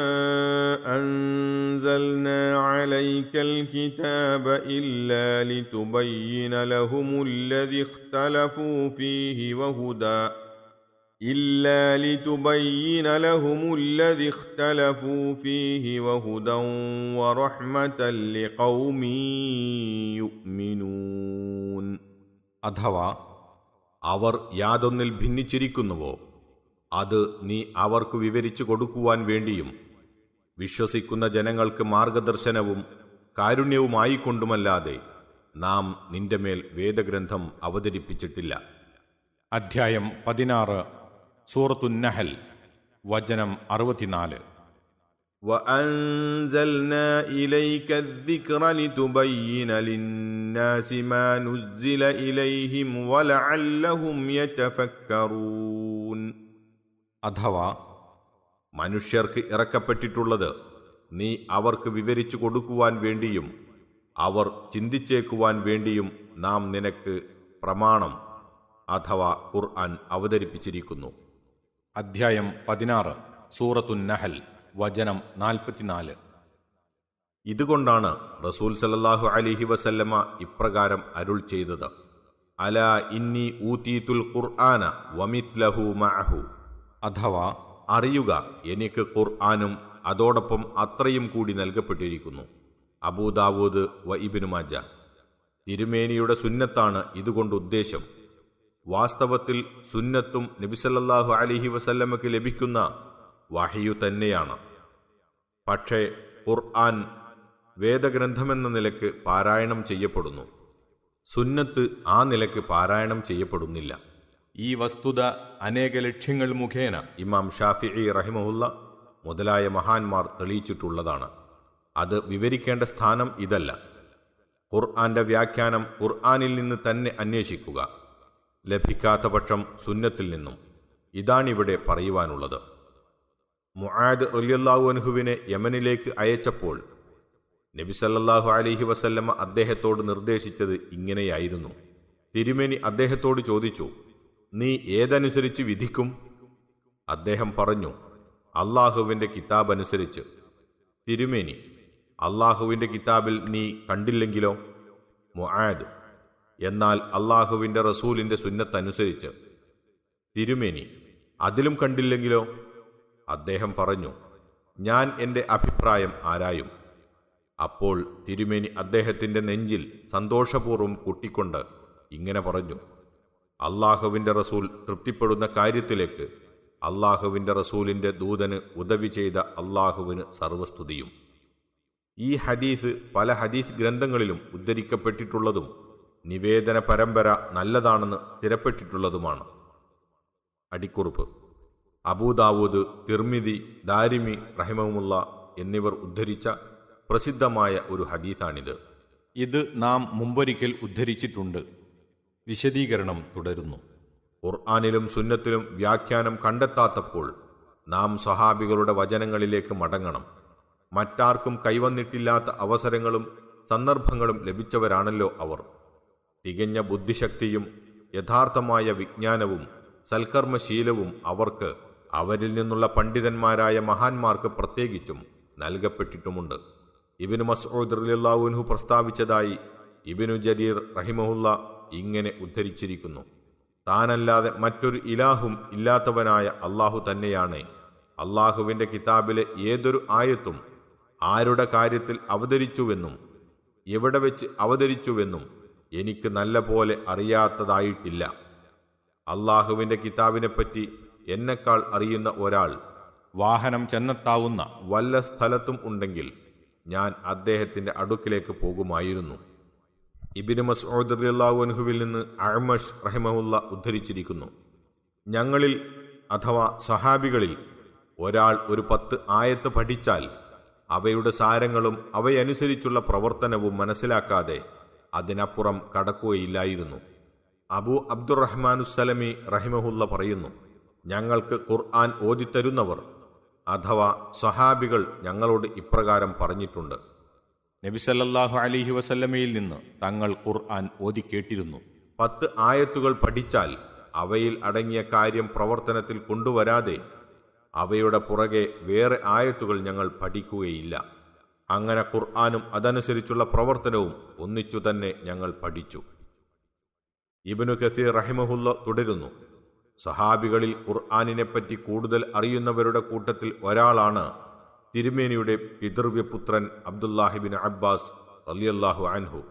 അൻസൽനാ അലൈക്കൽ കിതാബ ഇല്ലാ ലിതുബയ്യിന ലഹുമുല്ലദി ഇഖ്തലഫൂ ഫീഹി വഹുദാ വറഹ്മതൻ ലിഖൗമിൻ യുഅ്മിനൂൻ. അഥവാ അവർ യാതൊന്നിൽ ഭിന്നിച്ചിരിക്കുന്നുവോ അത് നീ അവർക്ക് വിവരിച്ചു കൊടുക്കുവാൻ വേണ്ടിയും വിശ്വസിക്കുന്ന ജനങ്ങൾക്ക് മാർഗദർശനവും കാരുണ്യവുമായിക്കൊണ്ടുമല്ലാതെ നാം നിന്റെ മേൽ വേദഗ്രന്ഥം അവതരിപ്പിച്ചിട്ടില്ല. അധ്യായം 16 സൂറത്തുന്നഹൽ, വചനം 64. വഅൻസൽനാ ഇലൈക الذിക്ര ലിതുബയ്യിന ലിന്നാസി മാ നുസ്സില ഇലൈഹിം വലഅല്ലഹും യതഫക്കറൂൻ. അഥവാ മനുഷ്യർക്ക് ഇറക്കപ്പെട്ടിട്ടുള്ളത് നീ അവർക്ക് വിവരിച്ചു കൊടുക്കുവാൻ വേണ്ടിയും അവർ ചിന്തിച്ചേക്കുവാൻ വേണ്ടിയും നാം നിനക്ക് പ്രമാണം അഥവാ ഖുർആൻ അവതരിപ്പിച്ചിരിക്കുന്നു. അധ്യായം 16 സൂറത്തുന്നഹൽ, വചനം 44. ഇതുകൊണ്ടാണ് റസൂൽ സല്ലല്ലാഹു അലൈഹി വസല്ലമ ഇപ്രകാരം അരുൾ ചെയ്തത്: അലാ ഇന്നി ഊതീതുൽ ഖുർആന വമിത്ലഹു മഅഹു. അഥവാ അറിയുക, എനിക്ക് ഖുർആനും അതോടൊപ്പം അത്രയും കൂടി നൽകപ്പെട്ടിരിക്കുന്നു. അബൂദാവൂദ് വ ഇബ്നു മാജ. തിരുമേനിയുടെ സുന്നത്താണ് ഇതുകൊണ്ട് ഉദ്ദേശം. വാസ്തവത്തിൽ സുന്നത്തും നബി സല്ലല്ലാഹു അലൈഹി വസല്ലമക്ക് ലഭിക്കുന്ന വഹ്യു തന്നെയാണ്. പക്ഷേ ഖുർആൻ വേദഗ്രന്ഥമെന്ന നിലക്ക് പാരായണം ചെയ്യപ്പെടുന്നു. സുന്നത്ത് ആ നിലക്ക് പാരായണം ചെയ്യപ്പെടുന്നില്ല. ഈ വസ്തുത അനേക ലക്ഷ്യങ്ങൾ മുഖേന ഇമാം ഷാഫിഈ റഹിമഹുല്ല മുതലായ മഹാന്മാർ തെളിയിച്ചിട്ടുള്ളതാണ്. അത് വിവരിക്കേണ്ട സ്ഥാനം ഇതല്ല. ഖുർആന്റെ വ്യാഖ്യാനം ഖുർആനിൽ നിന്ന് തന്നെ അന്വേഷിക്കുക. ലഭിക്കാത്ത പക്ഷം സുന്നത്തിൽ നിന്നും. ഇതാണിവിടെ പറയുവാനുള്ളത്. മുആദ് റളിയല്ലാഹു അൻഹുവിനെ യമനിലേക്ക് അയച്ചപ്പോൾ നബി സല്ലല്ലാഹു അലൈഹി വസല്ലമ അദ്ദേഹത്തോട് നിർദ്ദേശിച്ചത് ഇങ്ങനെയായിരുന്നു. തിരുമേനി അദ്ദേഹത്തോട് ചോദിച്ചു: നീ ഏതനുസരിച്ച് വിധിക്കും? അദ്ദേഹം പറഞ്ഞു: അള്ളാഹുവിൻ്റെ കിതാബ് അനുസരിച്ച്. തിരുമേനി: അള്ളാഹുവിൻ്റെ കിതാബിൽ നീ കണ്ടില്ലെങ്കിലോ? മുആദ്: എന്നാൽ അള്ളാഹുവിൻ്റെ റസൂലിൻ്റെ സുന്നത്തനുസരിച്ച്. തിരുമേനി: അതിലും കണ്ടില്ലെങ്കിലോ? അദ്ദേഹം പറഞ്ഞു: ഞാൻ എൻ്റെ അഭിപ്രായം ആരായും. അപ്പോൾ തിരുമേനി അദ്ദേഹത്തിൻ്റെ നെഞ്ചിൽ സന്തോഷപൂർവ്വം കുട്ടിക്കൊണ്ട് ഇങ്ങനെ പറഞ്ഞു: അള്ളാഹുവിൻ്റെ റസൂൽ തൃപ്തിപ്പെടുന്ന കാര്യത്തിലേക്ക് അള്ളാഹുവിൻ്റെ റസൂലിൻ്റെ ദൂതന് ഉദവി ചെയ്ത അള്ളാഹുവിന് സർവസ്തുതിയും. ഈ ഹദീസ് പല ഹദീസ് ഗ്രന്ഥങ്ങളിലും ഉദ്ധരിക്കപ്പെട്ടിട്ടുള്ളതും നിവേദന പരമ്പര നല്ലതാണെന്ന് സ്ഥിരപ്പെട്ടിട്ടുള്ളതുമാണ്. അടിക്കുറിപ്പ്: അബൂദാവൂദ്, തിർമിദി, ദാരിമി റഹിമഹുമുള്ള എന്നിവർ ഉദ്ധരിച്ച പ്രസിദ്ധമായ ഒരു ഹദീസാണിത്. ഇത് നാം മുമ്പൊരിക്കൽ ഉദ്ധരിച്ചിട്ടുണ്ട്. വിശദീകരണം തുടരുന്നു. ഖുർആനിലും സുന്നത്തിലും വ്യാഖ്യാനം കണ്ടെത്താത്തപ്പോൾ നാം സ്വഹാബികളുടെ വചനങ്ങളിലേക്ക് മടങ്ങണം. മറ്റാർക്കും കൈവന്നിട്ടില്ലാത്ത അവസരങ്ങളും സന്ദർഭങ്ങളും ലഭിച്ചവരാണല്ലോ അവർ. തികഞ്ഞ ബുദ്ധിശക്തിയും യഥാർത്ഥമായ വിജ്ഞാനവും സൽക്കർമ്മശീലവും അവർക്ക് അവരിൽ നിന്നുള്ള പണ്ഡിതന്മാരായ മഹാന്മാർക്ക് പ്രത്യേകിച്ചും നൽകപ്പെട്ടിട്ടുമുണ്ട്. ഇബ്നു മസ്ഊദ് റളിയല്ലാഹു അൻഹു പ്രസ്താവിച്ചതായി ഇബ്നു ജരീർ റഹിമഹുല്ല ഇങ്ങനെ ഉദ്ധരിച്ചിരിക്കുന്നു: താനല്ലാതെ മറ്റൊരു ഇലാഹും ഇല്ലാത്തവനായ അള്ളാഹു തന്നെയാണ്. അള്ളാഹുവിൻ്റെ കിതാബിലെ ഏതൊരു ആയത്തും ആരുടെ കാര്യത്തിൽ അവതരിച്ചുവെന്നും എവിടെ വെച്ച് അവതരിച്ചുവെന്നും എനിക്ക് നല്ല പോലെ അറിയാത്തതായിട്ടില്ല. അള്ളാഹുവിൻ്റെ കിതാബിനെപ്പറ്റി എന്നെക്കാൾ അറിയുന്ന ഒരാൾ വാഹനം ചെന്നെത്താവുന്ന വല്ല സ്ഥലത്തും ഉണ്ടെങ്കിൽ ഞാൻ അദ്ദേഹത്തിൻ്റെ അടുക്കിലേക്ക് പോകുമായിരുന്നു. ഇബ്നു മസ്ഊദ് റളിയല്ലാഹു അൻഹുവിൽ നിന്ന് അഅ്മശ് റഹിമഹുല്ല ഉദ്ധരിച്ചിരിക്കുന്നു: ഞങ്ങളിൽ അഥവാ സഹാബികളിൽ ഒരാൾ ഒരു 10 ആയത്ത് പഠിച്ചാൽ അവയുടെ സാരങ്ങളും അവയനുസരിച്ചുള്ള പ്രവർത്തനവും മനസ്സിലാക്കാതെ അതിനപ്പുറം കടക്കുകയില്ലായിരുന്നു. അബൂ അബ്ദുറഹ്മാനുസ്സലമി റഹിമഹുല്ല പറയുന്നു: ഞങ്ങൾക്ക് ഖുർആൻ ഓതിത്തരുന്നവർ അഥവാ സഹാബികൾ ഞങ്ങളോട് ഇപ്രകാരം പറഞ്ഞിട്ടുണ്ട്: നബി സല്ലല്ലാഹു അലൈഹി വസല്ലമയിൽ നിന്ന് തങ്ങൾ ഖുർആൻ ഓതിക്കേട്ടിരുന്നു. 10 ആയത്തുകൾ പഠിച്ചാൽ അവയിൽ അടങ്ങിയ കാര്യം പ്രവർത്തനത്തിൽ കൊണ്ടുവരാതെ അവയുടെ പുറകെ വേറെ ആയത്തുകൾ ഞങ്ങൾ പഠിക്കുകയില്ല. അങ്ങനെ ഖുർആനും അതനുസരിച്ചുള്ള പ്രവർത്തനവും ഒന്നിച്ചു തന്നെ ഞങ്ങൾ പഠിച്ചു. ഇബ്നു കസീർ റഹിമഹുല്ല തുടരുന്നു: സഹാബികളിൽ ഖുർആനിനെപ്പറ്റി കൂടുതൽ അറിയുന്നവരുടെ കൂട്ടത്തിൽ ഒരാളാണ് തിരുമേനിയുടെ പിതൃവ്യപുത്രൻ അബ്ദുല്ലാഹിബിൻ അബ്ബാസ് റളിയല്ലാഹു അൻഹു.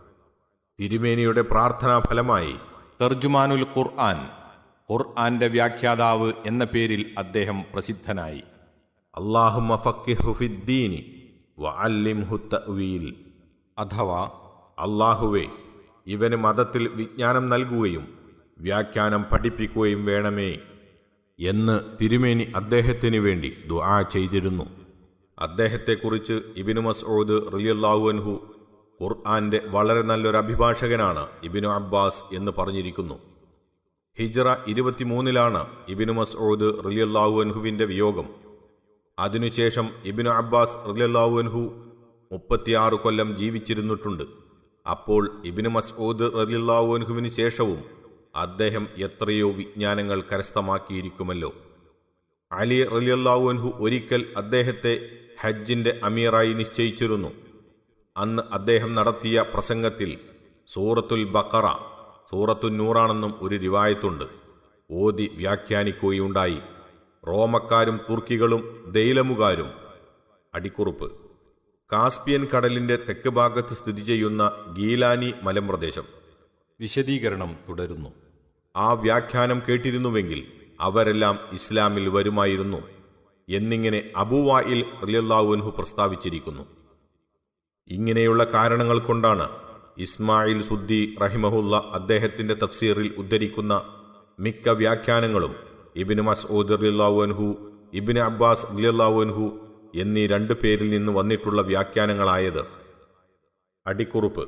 തിരുമേനിയുടെ പ്രാർത്ഥനാ ഫലമായി തർജുമാനുൽ ഖുർആൻ, ഖുർആന്റെ വ്യാഖ്യാതാവ് എന്ന പേരിൽ അദ്ദേഹം പ്രസിദ്ധനായി. അല്ലാഹുമ്മ ഫഖിഹ്ഹു ഫിദ്ദീനി വഅല്ലിംഹു തഅ്വീൽ, അഥവാ അല്ലാഹുവേ, ഇവന് മതത്തിൽ വിജ്ഞാനം നൽകുകയും വ്യാഖ്യാനം പഠിപ്പിക്കുകയും വേണമേ എന്ന് തിരുമേനി അദ്ദേഹത്തിന് വേണ്ടി ദുആ ചെയ്തിരുന്നു. അദ്ദേഹത്തെക്കുറിച്ച് ഇബ്നു മസ്ഊദ് റളിയല്ലാഹു അൻഹു ഖുർആന്റെ വളരെ നല്ലൊരു അഭിഭാഷകനാണ് ഇബ്നു അബ്ബാസ് എന്ന് പറഞ്ഞിരിക്കുന്നു. ഹിജ്റ 23 ഇബ്നു മസ്ഊദ് റളിയല്ലാഹു അൻഹുവിൻ്റെ വിയോഗം. അതിനുശേഷം ഇബ്നു അബ്ബാസ് റളിയല്ലാഹു അൻഹു 36 കൊല്ലം ജീവിച്ചിരുന്നിട്ടുണ്ട്. അപ്പോൾ ഇബ്നു മസ്ഊദ് റളിയല്ലാഹു അൻഹുവിന് ശേഷവും അദ്ദേഹം എത്രയോ വിജ്ഞാനങ്ങൾ കരസ്ഥമാക്കിയിരിക്കുമല്ലോ. അലി റളിയല്ലാഹു അൻഹു ഒരിക്കൽ അദ്ദേഹത്തെ ഹജ്ജിന്റെ അമീറായി നിശ്ചയിച്ചിരുന്നു. അന്ന് അദ്ദേഹം നടത്തിയ പ്രസംഗത്തിൽ സൂറത്തുൽ ബഖറ സൂറത്തുൻ നൂറാണെന്നും ഒരു റിവായത്തുണ്ട് ഓതി വ്യാഖ്യാനിക്കുകയുണ്ടായി. റോമക്കാരും തുർക്കികളും ദൈലമുകാരും. അടിക്കുറിപ്പ്: കാസ്പിയൻ കടലിന്റെ തെക്ക് ഭാഗത്ത് സ്ഥിതി ചെയ്യുന്ന ഗീലാനി മലമ്പ്രദേശം. വിശദീകരണം തുടരുന്നു: ആ വ്യാഖ്യാനം കേട്ടിരുന്നുവെങ്കിൽ അവരെല്ലാം ഇസ്ലാമിൽ വരുമായിരുന്നു എന്നിങ്ങനെ അബൂവായിൽ റളിയല്ലാഹു അൻഹു പ്രസ്താവിച്ചിരിക്കുന്നു. ഇങ്ങനെയുള്ള കാരണങ്ങൾ കൊണ്ടാണ് ഇസ്മായിൽ സുദ്ദി റഹിമഹുല്ല അദ്ദേഹത്തിന്റെ തഫ്സീറിൽ ഉദ്ധരിക്കുന്ന മിക്ക വ്യാഖ്യാനങ്ങളും ഇബ്നു മസ്ഊദ് റളിയല്ലാഹു അൻഹു, ഇബ്നു അബ്ബാസ് റളിയല്ലാഹു അൻഹു എന്നീ 2 പേരിൽ നിന്ന് വന്നിട്ടുള്ള വ്യാഖ്യാനങ്ങളായത്. അടിക്കുറിപ്പ്: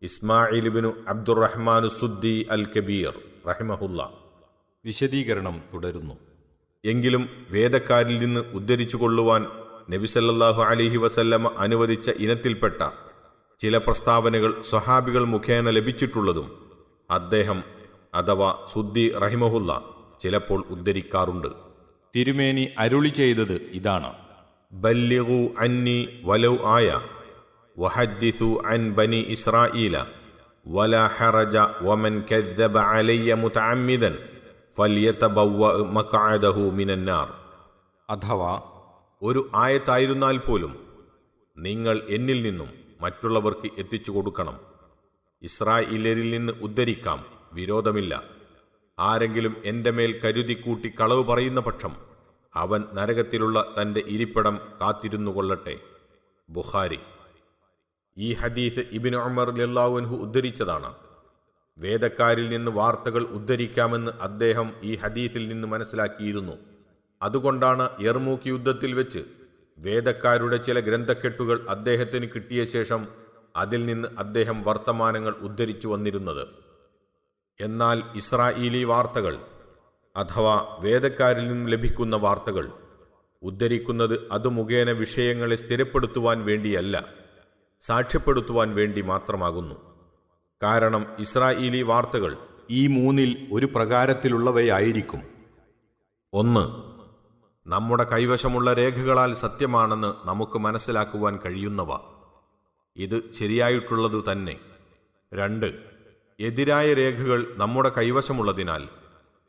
ഇസ്മായിൽ ഇബ്നു അബ്ദുറഹ്മാൻ സുദ്ദി അൽ കബീർ റഹിമഹുല്ല. വിശദീകരണം തുടരുന്നു: എങ്കിലും വേദക്കാരിൽ നിന്ന് ഉദ്ധരിച്ചു കൊള്ളുവാൻ നബി സല്ലല്ലാഹു അലൈഹി വസല്ലമ അനുവദിച്ച ഇനത്തിൽപ്പെട്ട ചില പ്രസ്താവനകൾ സ്വഹാബികൾ മുഖേന ലഭിച്ചിട്ടുള്ളതും അദ്ദേഹം അഥവാ സുദ്ദി റഹിമഹുല്ല ചിലപ്പോൾ ഉദ്ധരിക്കാറുണ്ട്. തിരുമേനി അരുളി ചെയ്തത് ഇതാണ്: ബല്ലിഗു അന്നി വലൗ ആയ വഹദ്ദിസു അൻ ബനി ഇസ്രായീല വലാ ഹറജ വമൻ കദ്ദബ അലയ്യ മുതഅമ്മിദൻ ഫൽയതബവ്വ മഖഅദഹു മിനന്നാർ. അഥവാ ഒരു ആയത്തായിരുന്നാൽ പോലും നിങ്ങൾ എന്നിൽ നിന്നും മറ്റുള്ളവർക്ക് എത്തിച്ചു കൊടുക്കണം. ഇസ്രായേലിൽ നിന്ന് ഉദ്ധരിക്കാം, വിരോധമില്ല. ആരെങ്കിലും എൻ്റെ മേൽ കരുതിക്കൂട്ടി കളവ് പറയുന്ന പക്ഷം അവൻ നരകത്തിലുള്ള തൻ്റെ ഇരിപ്പിടം കാത്തിരുന്നു കൊള്ളട്ടെ. ബുഖാരി. ഈ ഹദീസ് ഇബ്നു ഉമർ റളിയല്ലാഹു അൻഹു ഉദ്ധരിച്ചതാണ്. വേദക്കാരിൽ നിന്ന് വാർത്തകൾ ഉദ്ധരിക്കാമെന്ന് അദ്ദേഹം ഈ ഹദീസിൽ നിന്ന് മനസ്സിലാക്കിയിരുന്നു. അതുകൊണ്ടാണ് യർമൂക്ക് യുദ്ധത്തിൽ വെച്ച് വേദക്കാരുടെ ചില ഗ്രന്ഥക്കെട്ടുകൾ അദ്ദേഹത്തിന് കിട്ടിയ ശേഷം അതിൽ നിന്ന് അദ്ദേഹം വർത്തമാനങ്ങൾ ഉദ്ധരിച്ചു വന്നിരുന്നത്. എന്നാൽ ഇസ്രായേലി വാർത്തകൾ അഥവാ വേദക്കാരിൽ നിന്നും ലഭിക്കുന്ന വാർത്തകൾ ഉദ്ധരിക്കുന്നത് അത് മുഖേന വിഷയങ്ങളെ സ്ഥിരപ്പെടുത്തുവാൻ വേണ്ടിയല്ല, സാക്ഷ്യപ്പെടുത്തുവാൻ വേണ്ടി മാത്രമാകുന്നു. കാരണം ഇസ്രായേലി വാർത്തകൾ ഈ മൂന്നിൽ ഒരു പ്രകാരത്തിലുള്ളവയായിരിക്കും. 1. നമ്മുടെ കൈവശമുള്ള രേഖകളാൽ സത്യമാണെന്ന് നമുക്ക് മനസ്സിലാക്കുവാൻ കഴിയുന്നവ. ഇത് ശരിയായിട്ടുള്ളതു തന്നെ. 2. എതിരായ രേഖകൾ നമ്മുടെ കൈവശമുള്ളതിനാൽ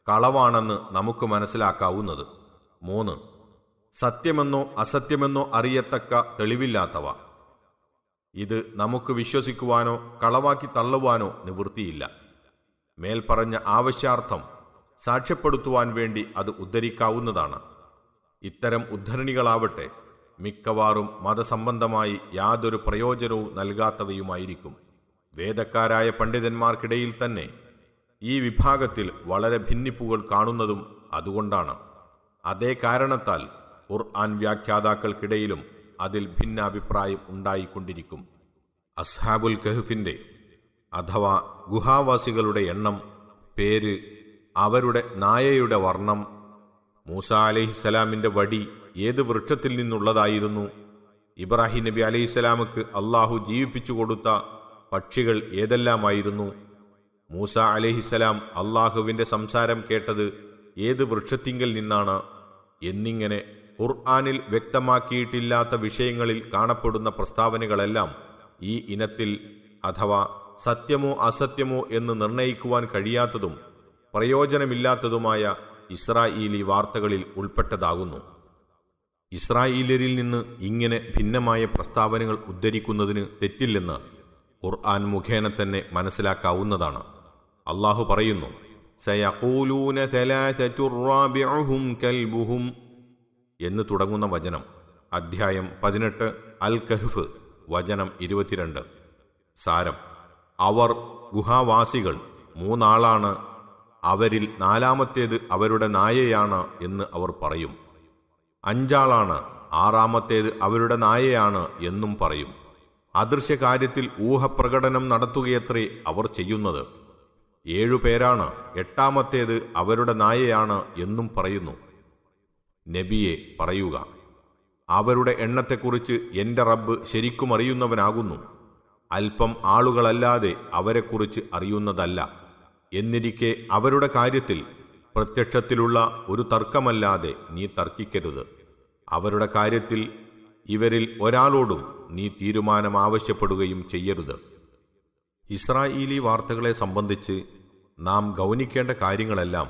കളവാണെന്ന് നമുക്ക് മനസ്സിലാക്കാവുന്നത്. 3. സത്യമെന്നോ അസത്യമെന്നോ അറിയത്തക്ക തെളിവില്ലാത്തവ. ഇത് നമുക്ക് വിശ്വസിക്കുവാനോ കളവാക്കി തള്ളുവാനോ നിവൃത്തിയില്ല. മേൽപ്പറഞ്ഞ ആവശ്യാർത്ഥം സാക്ഷ്യപ്പെടുത്തുവാൻ വേണ്ടി അത് ഉദ്ധരിക്കാവുന്നതാണ്. ഇത്തരം ഉദ്ധരണികളാവട്ടെ മിക്കവാറും മതസംബന്ധമായി യാതൊരു പ്രയോജനവും നൽകാത്തവയുമായിരിക്കും. വേദക്കാരായ പണ്ഡിതന്മാർക്കിടയിൽ തന്നെ ഈ വിഭാഗത്തിൽ വളരെ ഭിന്നിപ്പുകൾ കാണുന്നതും അതുകൊണ്ടാണ്. അതേ കാരണത്താൽ ഖുർആൻ വ്യാഖ്യാതാക്കൾക്കിടയിലും അതിൽ ഭിന്നാഭിപ്രായം ഉണ്ടായിക്കൊണ്ടിരിക്കും. അസ്ഹാബുൽ കഹ്ഫിന്റെ അഥവാ ഗുഹാവാസികളുടെ എണ്ണം, പേര്, അവരുടെ നായയുടെ വർണ്ണം, മൂസ അലൈഹിസ്സലാമിന്റെ വടി ഏത് വൃക്ഷത്തിൽ നിന്നുള്ളതായിരുന്നു, ഇബ്രാഹിം നബി അലൈഹിസ്സലാമുക്ക് അള്ളാഹു ജീവിപ്പിച്ചു കൊടുത്ത പക്ഷികൾ ഏതെല്ലാമായിരുന്നു, മൂസ അലൈഹിസ്സലാം അള്ളാഹുവിന്റെ സംസാരം കേട്ടത് ഏത് വൃക്ഷത്തിങ്കൽ നിന്നാണ് എന്നിങ്ങനെ ഖുർആനിൽ വ്യക്തമാക്കിയിട്ടില്ലാത്ത വിഷയങ്ങളിൽ കാണപ്പെടുന്ന പ്രസ്താവനകളെല്ലാം ഈ ഇനത്തിൽ അഥവാ സത്യമോ അസത്യമോ എന്ന് നിർണയിക്കുവാൻ കഴിയാത്തതും പ്രയോജനമില്ലാത്തതുമായ ഇസ്രായേലി വാർത്തകളിൽ ഉൾപ്പെട്ടതാകുന്നു. ഇസ്രായേലിയരിൽ നിന്ന് ഇങ്ങനെ ഭിന്നമായ പ്രസ്താവനകൾ ഉദ്ധരിക്കുന്നതിന് തെറ്റില്ലെന്ന് ഖുർആൻ മുഖേന തന്നെ മനസ്സിലാക്കാവുന്നതാണ്. അള്ളാഹു പറയുന്നു, സയഖൂലൂന സലാസതു റാബിഉഹും കൽബുഹും എന്ന് തുടങ്ങുന്ന വചനം, അധ്യായം 18 അൽ കഹ്ഫ്, വചനം 22. സാരം: അവർ ഗുഹാവാസികൾ 3 ആളാണ്, അവരിൽ 4-ാമത്തേത് അവരുടെ നായയാണ് എന്ന് അവർ പറയും. 5 ആളാണ്, 6-ാമത്തേത് അവരുടെ നായയാണ് എന്നും പറയും. അദൃശ്യകാര്യത്തിൽ ഊഹപ്രകടനം നടത്തുകയത്രേ അവർ ചെയ്യുന്നത്. 7 പേരാണ്, 8-ാമത്തേത് അവരുടെ നായയാണ് എന്നും പറയുന്നു. നബിയെ പറയുക, അവരുടെ എണ്ണത്തെക്കുറിച്ച് എൻ്റെ റബ്ബ് ശരിക്കും അറിയുന്നവനാകുന്നു. അല്പം ആളുകളല്ലാതെ അവരെക്കുറിച്ച് അറിയുന്നതല്ല. എന്നിരിക്കെ അവരുടെ കാര്യത്തിൽ പ്രത്യക്ഷത്തിലുള്ള ഒരു തർക്കമല്ലാതെ നീ തർക്കിക്കരുത്. അവരുടെ കാര്യത്തിൽ ഇവരിൽ ഒരാളോടും നീ തീരുമാനം ആവശ്യപ്പെടുകയും ചെയ്യരുത്. ഇസ്രായേലി വാർത്തകളെ സംബന്ധിച്ച് നാം ഗൗനിക്കേണ്ട കാര്യങ്ങളെല്ലാം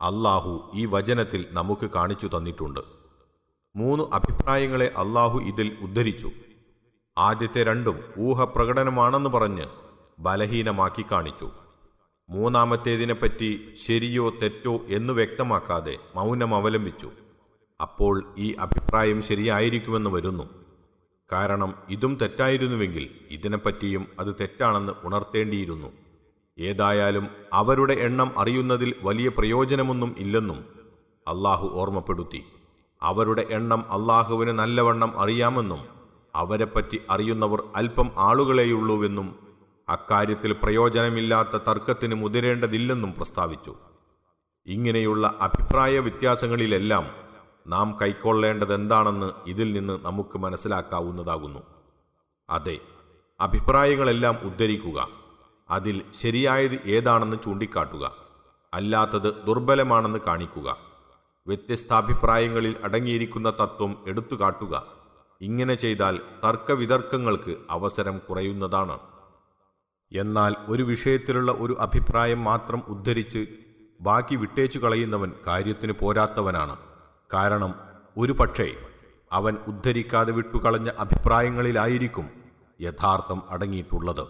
അള്ളാഹു ഈ വചനത്തിൽ നമുക്ക് കാണിച്ചു തന്നിട്ടുണ്ട്. 3 അഭിപ്രായങ്ങളെ അള്ളാഹു ഇതിൽ ഉദ്ധരിച്ചു. ആദ്യത്തെ 2 ഊഹപ്രകടനമാണെന്ന് പറഞ്ഞ് ബലഹീനമാക്കി കാണിച്ചു. 3-ാമത്തേതിനെപ്പറ്റി ശരിയോ തെറ്റോ എന്നു വ്യക്തമാക്കാതെ മൗനം അവലംബിച്ചു. അപ്പോൾ ഈ അഭിപ്രായം ശരിയായിരിക്കുമെന്ന് വരുന്നു. കാരണം ഇതും തെറ്റായിരുന്നുവെങ്കിൽ ഇതിനെപ്പറ്റിയും അത് തെറ്റാണെന്ന് ഉണർത്തേണ്ടിയിരുന്നു. ഏതായാലും അവരുടെ എണ്ണം അറിയുന്നതിൽ വലിയ പ്രയോജനമൊന്നും ഇല്ലെന്നും അള്ളാഹു ഓർമ്മപ്പെടുത്തി. അവരുടെ എണ്ണം അള്ളാഹുവിന് നല്ലവണ്ണം അറിയാമെന്നും അവരെപ്പറ്റി അറിയുന്നവർ അല്പം ആളുകളെയുള്ളൂവെന്നും അക്കാര്യത്തിൽ പ്രയോജനമില്ലാത്ത തർക്കത്തിന് മുതിരേണ്ടതില്ലെന്നും പ്രസ്താവിച്ചു. ഇങ്ങനെയുള്ള അഭിപ്രായ വ്യത്യാസങ്ങളിലെല്ലാം നാം കൈക്കൊള്ളേണ്ടതെന്താണെന്ന് ഇതിൽ നിന്ന് നമുക്ക് മനസ്സിലാക്കാവുന്നതാകുന്നു. അതെ, അഭിപ്രായങ്ങളെല്ലാം ഉദ്ധരിക്കുക, അതിൽ ശരിയായത് ഏതാണെന്ന് ചൂണ്ടിക്കാട്ടുക, അല്ലാത്തത് ദുർബലമാണെന്ന് കാണിക്കുക, വ്യത്യസ്താഭിപ്രായങ്ങളിൽ അടങ്ങിയിരിക്കുന്ന തത്വം എടുത്തുകാട്ടുക. ഇങ്ങനെ ചെയ്താൽ തർക്കവിതർക്കങ്ങൾക്ക് അവസരം കുറയുന്നതാണ്. എന്നാൽ ഒരു വിഷയത്തിലുള്ള ഒരു അഭിപ്രായം മാത്രം ഉദ്ധരിച്ച് ബാക്കി വിട്ടേച്ചു കളയുന്നവൻ കാര്യത്തിന് പോരാത്തവനാണ്. കാരണം ഒരു പക്ഷേ അവൻ ഉദ്ധരിക്കാതെ വിട്ടുകളഞ്ഞ അഭിപ്രായങ്ങളിലായിരിക്കും യഥാർത്ഥം അടങ്ങിയിട്ടുള്ളത്.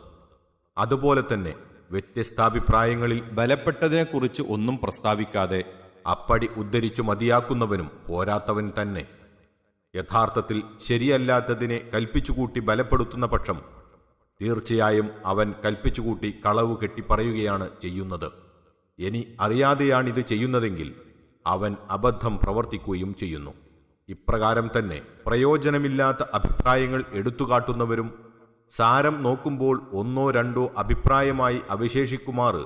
അതുപോലെ തന്നെ വ്യത്യസ്താഭിപ്രായങ്ങളിൽ ബലപ്പെട്ടതിനെക്കുറിച്ച് ഒന്നും പ്രസ്താവിക്കാതെ അപ്പടി ഉദ്ധരിച്ചു മതിയാക്കുന്നവനും പോരാത്തവൻ തന്നെ. യഥാർത്ഥത്തിൽ ശരിയല്ലാത്തതിനെ കൽപ്പിച്ചുകൂട്ടി ബലപ്പെടുത്തുന്ന പക്ഷം തീർച്ചയായും അവൻ കൽപ്പിച്ചുകൂട്ടി കളവ് കെട്ടിപ്പറയുകയാണ് ചെയ്യുന്നത്. ഇനി അറിയാതെയാണിത് ചെയ്യുന്നതെങ്കിൽ അവൻ അബദ്ധം പ്രവർത്തിക്കുകയും ചെയ്യുന്നു. ഇപ്രകാരം തന്നെ പ്രയോജനമില്ലാത്ത അഭിപ്രായങ്ങൾ എടുത്തുകാട്ടുന്നവരും സാരം നോക്കുമ്പോൾ 1-2 അഭിപ്രായമായി അവശേഷിക്കുമാറ്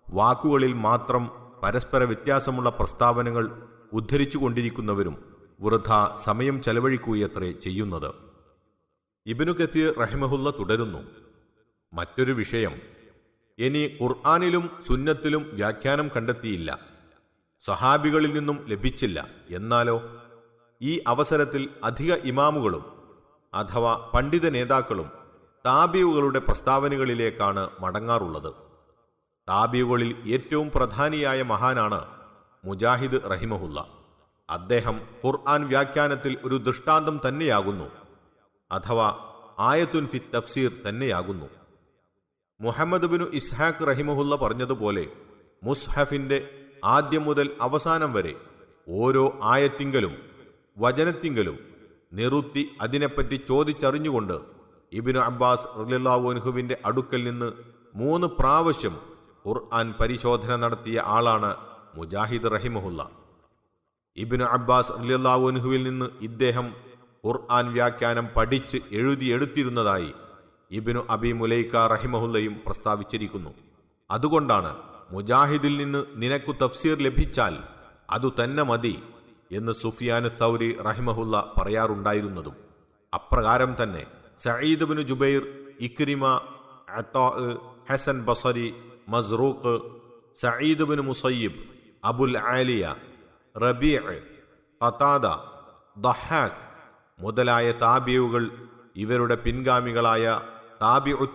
വാക്കുകളിൽ മാത്രം പരസ്പര വ്യത്യാസമുള്ള പ്രസ്താവനകൾ ഉദ്ധരിച്ചുകൊണ്ടിരിക്കുന്നവരും വൃഥ സമയം ചെലവഴിക്കുകയത്രേ ചെയ്യുന്നത്. ഇബ്നു കസീർ റഹിമഹുല്ല തുടരുന്നു, മറ്റൊരു വിഷയം, ഇനി ഖുർആനിലും സുന്നത്തിലും വ്യാഖ്യാനം കണ്ടെത്തിയില്ല, സഹാബികളിൽ നിന്നും ലഭിച്ചില്ല. എന്നാലോ ഈ അവസരത്തിൽ അധിക ഇമാമുകളും അഥവാ പണ്ഡിത നേതാക്കളും താബിയുകളുടെ പ്രസ്താവനകളിലേക്കാണ് മടങ്ങാറുള്ളത്. താബിയുകളിൽ ഏറ്റവും പ്രധാനിയായ മഹാനാണ് മുജാഹിദ് റഹിമഹുല്ല. അദ്ദേഹം ഖുർആൻ വ്യാഖ്യാനത്തിൽ ഒരു ദൃഷ്ടാന്തം തന്നെയാകുന്നു, അഥവാ ആയത്തുൻ ഫി തഫ്സീർ തന്നെയാകുന്നു. മുഹമ്മദ് ബിനു ഇസ്ഹാഖ് റഹിമഹുല്ല പറഞ്ഞതുപോലെ മുസ്ഹഫിന്റെ ആദ്യം മുതൽ അവസാനം വരെ ഓരോ ആയത്തിങ്കലും വചനത്തിങ്കലും നിറുത്തി അതിനെപ്പറ്റി ചോദിച്ചറിഞ്ഞുകൊണ്ട് ഇബ്നു അബ്ബാസ് റളിയല്ലാഹു അൻഹുവിന്റെ അടുക്കൽ നിന്ന് 3 പ്രാവശ്യം ഖുർആൻ പരിശോധന നടത്തിയ ആളാണ് മുജാഹിദ് റഹിമഹുല്ല. ഇബ്നു അബ്ബാസ് റളിയല്ലാഹു അൻഹുവിൽ നിന്ന് ഇദ്ദേഹം ഖുർആൻ വ്യാഖ്യാനം പഠിച്ച് എഴുതിയെടുത്തിരുന്നതായി ഇബ്നു അബി മുലൈക്ക റഹിമഹുല്ലയും പ്രസ്താവിച്ചിരിക്കുന്നു. അതുകൊണ്ടാണ് മുജാഹിദിൽ നിന്ന് നിനക്കു തഫ്സീർ ലഭിച്ചാൽ അതു തന്നെ മതി എന്ന് സുഫിയാൻ തൗരി റഹിമഹുല്ല പറയാറുണ്ടായിരുന്നതും. അപ്രകാരം തന്നെ സഈദ് ബിനു ജുബൈർ, ഇക്രിമ, അത്താ, ഹസൻ ബസരി, മസ്റൂഖ്, സഈദ് ബിനു മുസയ്യിബ്, അബുൽ ആലിയ, റബീഅ്, ഖതാദ, ദഹാഖ് മുതലായ താബിയുകൾ, ഇവരുടെ പിൻഗാമികളായ താബിഉ,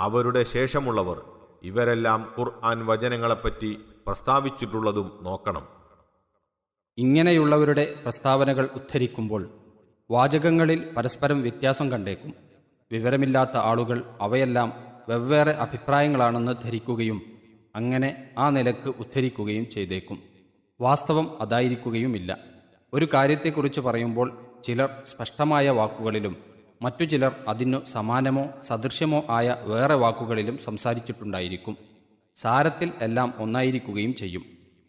അവരുടെ ശേഷമുള്ളവർ, ഇവരെല്ലാം ഖുർആൻ വചനങ്ങളെപ്പറ്റി പ്രസ്താവിച്ചിട്ടുള്ളതും നോക്കണം. ഇങ്ങനെയുള്ളവരുടെ പ്രസ്താവനകൾ ഉദ്ധരിക്കുമ്പോൾ വാചകങ്ങളിൽ പരസ്പരം വ്യത്യാസം കണ്ടേക്കും. വിവരമില്ലാത്ത ആളുകൾ അവയെല്ലാം വെവ്വേറെ അഭിപ്രായങ്ങളാണെന്ന് ധരിക്കുകയും അങ്ങനെ ആ നിലക്ക് ഉദ്ധരിക്കുകയും ചെയ്തേക്കും. വാസ്തവം അതായിരിക്കുകയുമില്ല. ഒരു കാര്യത്തെക്കുറിച്ച് പറയുമ്പോൾ ചിലർ സ്പഷ്ടമായ വാക്കുകളിലും മറ്റു ചിലർ അതിനു സമാനമോ സദൃശ്യമോ ആയ വേറെ വാക്കുകളിലും സംസാരിച്ചിട്ടുണ്ടായിരിക്കും. സാരത്തിൽ എല്ലാം ഒന്നായിരിക്കുകയും ചെയ്യും.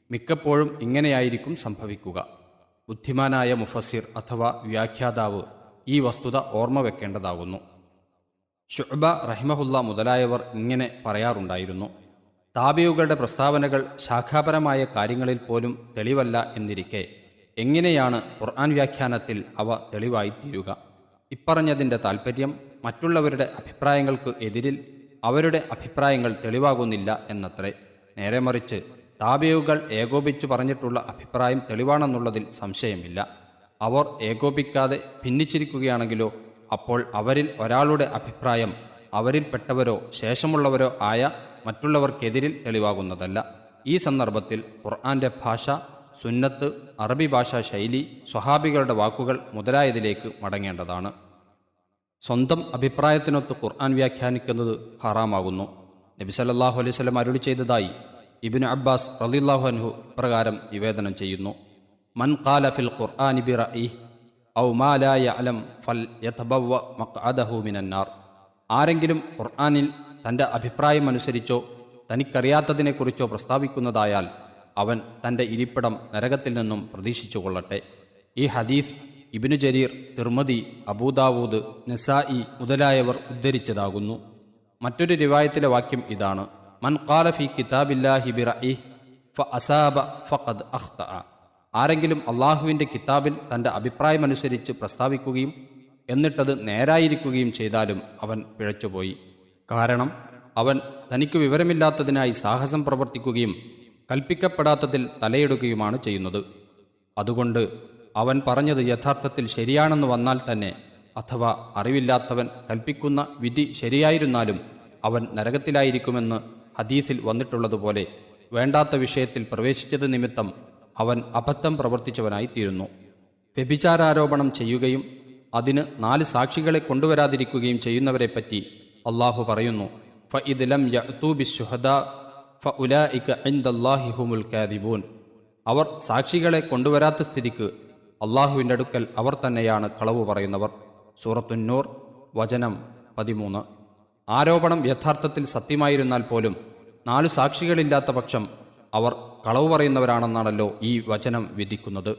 മിക്കപ്പോഴും ഇങ്ങനെയായിരിക്കും സംഭവിക്കുക. ബുദ്ധിമാനായ മുഫസ്സിർ അഥവാ വ്യാഖ്യാതാവ് ഈ വസ്തുത ഓർമ്മ വെക്കേണ്ടതാകുന്നു. ശുഅബ റഹിമഹുല്ല മുതലായവർ ഇങ്ങനെ പറയാറുണ്ടായിരുന്നു, താബിയുകളുടെ പ്രസ്താവനകൾ ശാഖാപരമായ കാര്യങ്ങളിൽ പോലും തെളിവല്ല എന്നിരിക്കെ എങ്ങനെയാണ് ഖുർആൻ വ്യാഖ്യാനത്തിൽ അവ തെളിവായിത്തീരുക? ഇപ്പറഞ്ഞതിൻ്റെ താൽപ്പര്യം മറ്റുള്ളവരുടെ അഭിപ്രായങ്ങൾക്ക് എതിരിൽ അവരുടെ അഭിപ്രായങ്ങൾ തെളിവാകുന്നില്ല എന്നത്രേ. നേരെ മറിച്ച് താബിയുകൾ ഏകോപിച്ചു പറഞ്ഞിട്ടുള്ള അഭിപ്രായം തെളിവാണെന്നുള്ളതിൽ സംശയമില്ല. അവർ ഏകോപിക്കാതെ ഭിന്നിച്ചിരിക്കുകയാണെങ്കിലോ അപ്പോൾ അവരിൽ ഒരാളുടെ അഭിപ്രായം അവരിൽപ്പെട്ടവരോ ശേഷമുള്ളവരോ ആയ മറ്റുള്ളവർക്കെതിരിൽ തെളിവാകുന്നതല്ല. ഈ സന്ദർഭത്തിൽ ഖുർആന്റെ ഭാഷ, സുന്നത്ത്, അറബി ഭാഷാ ശൈലി, സ്വഹാബികളുടെ വാക്കുകൾ മുതലായതിലേക്ക് മടങ്ങേണ്ടതാണ്. സ്വന്തം അഭിപ്രായത്തിനൊത്ത് ഖുർആൻ വ്യാഖ്യാനിക്കുന്നത് ഹറാമാകുന്നു. നബി സല്ലല്ലാഹു അലൈഹി വസല്ലം അരുളി ചെയ്തതായി ഇബ്നു അബ്ബാസ് റളിയല്ലാഹു അൻഹു ഇപ്രകാരം നിവേദനം ചെയ്യുന്നു, മൻ ഖാല ഫിൽ ഖുർആനി ബിറഅയിഹി ഔ മാ ലാ യഅലം ഫൽയതബവ്വ മഖ്അദഹു മിനന്നാർ. ആരെങ്കിലും ഖുർആനിൽ തൻ്റെ അഭിപ്രായമനുസരിച്ചോ തനിക്കറിയാത്തതിനെക്കുറിച്ചോ പ്രസ്താവിക്കുന്നതായാൽ അവൻ തൻ്റെ ഇരിപ്പിടം നരകത്തിൽ നിന്നും പ്രതീക്ഷിച്ചു കൊള്ളട്ടെ. ഈ ഹദീസ് ഇബ്നു ജരീർ, തിർമദി, അബൂദാവൂദ്, നസായി മുതലായവർ ഉദ്ധരിച്ചതാകുന്നു. മറ്റൊരു റിവായത്തിലെ വാക്യം ഇതാണ്, മൻ ഖാല ഫീ കിതാബില്ലാഹി ബിറഅയിഹി ഫഅസാബ ഫഖദ് അഖ്തഅ. ആരെങ്കിലും അള്ളാഹുവിൻ്റെ കിതാബിൽ തൻ്റെ അഭിപ്രായമനുസരിച്ച് പ്രസ്താവിക്കുകയും എന്നിട്ടത് നേരായിരിക്കുകയും ചെയ്താലും അവൻ പിഴച്ചുപോയി. കാരണം അവൻ തനിക്ക് വിവരമില്ലാത്തതിനായി സാഹസം പ്രവർത്തിക്കുകയും കൽപ്പിക്കപ്പെടാത്തതിൽ തലയിടുകയുമാണ് ചെയ്യുന്നത്. അതുകൊണ്ട് അവൻ പറഞ്ഞത് യഥാർത്ഥത്തിൽ ശരിയാണെന്ന് വന്നാൽ തന്നെ, അഥവാ അറിവില്ലാത്തവൻ കൽപ്പിക്കുന്ന വിധി ശരിയായിരുന്നാലും അവൻ നരകത്തിലായിരിക്കുമെന്ന് ഹദീസിൽ വന്നിട്ടുള്ളതുപോലെ വേണ്ടാത്ത വിഷയത്തിൽ പ്രവേശിച്ചത് നിമിത്തം അവൻ അബദ്ധം പ്രവർത്തിച്ചവനായിത്തീരുന്നു. വ്യഭിചാരാരോപണം ചെയ്യുകയും അതിന് 4 സാക്ഷികളെ കൊണ്ടുവരാതിരിക്കുകയും ചെയ്യുന്നവരെപ്പറ്റി അള്ളാഹു പറയുന്നു, ഫഇദ് ലം യഅ്തൂ ബിശ്ശുഹദാ ഫഉലൈക ഇൻദല്ലാഹി ഹുമുൽ കാദിബൂൻ. അവർ സാക്ഷികളെ കൊണ്ടുവരാത്ത സ്ഥിതിക്ക് അള്ളാഹുവിൻ്റെ അടുക്കൽ അവർ തന്നെയാണ് കളവ് പറയുന്നവർ. സൂറത്തുന്നൂർ വചനം 13. ആരോപണം യഥാർത്ഥത്തിൽ സത്യമായിരുന്നാൽ പോലും 4 സാക്ഷികളില്ലാത്ത പക്ഷം അവർ കളവ് പറയുന്നവരാണെന്നാണല്ലോ ഈ വചനം വിധിക്കുന്നത്.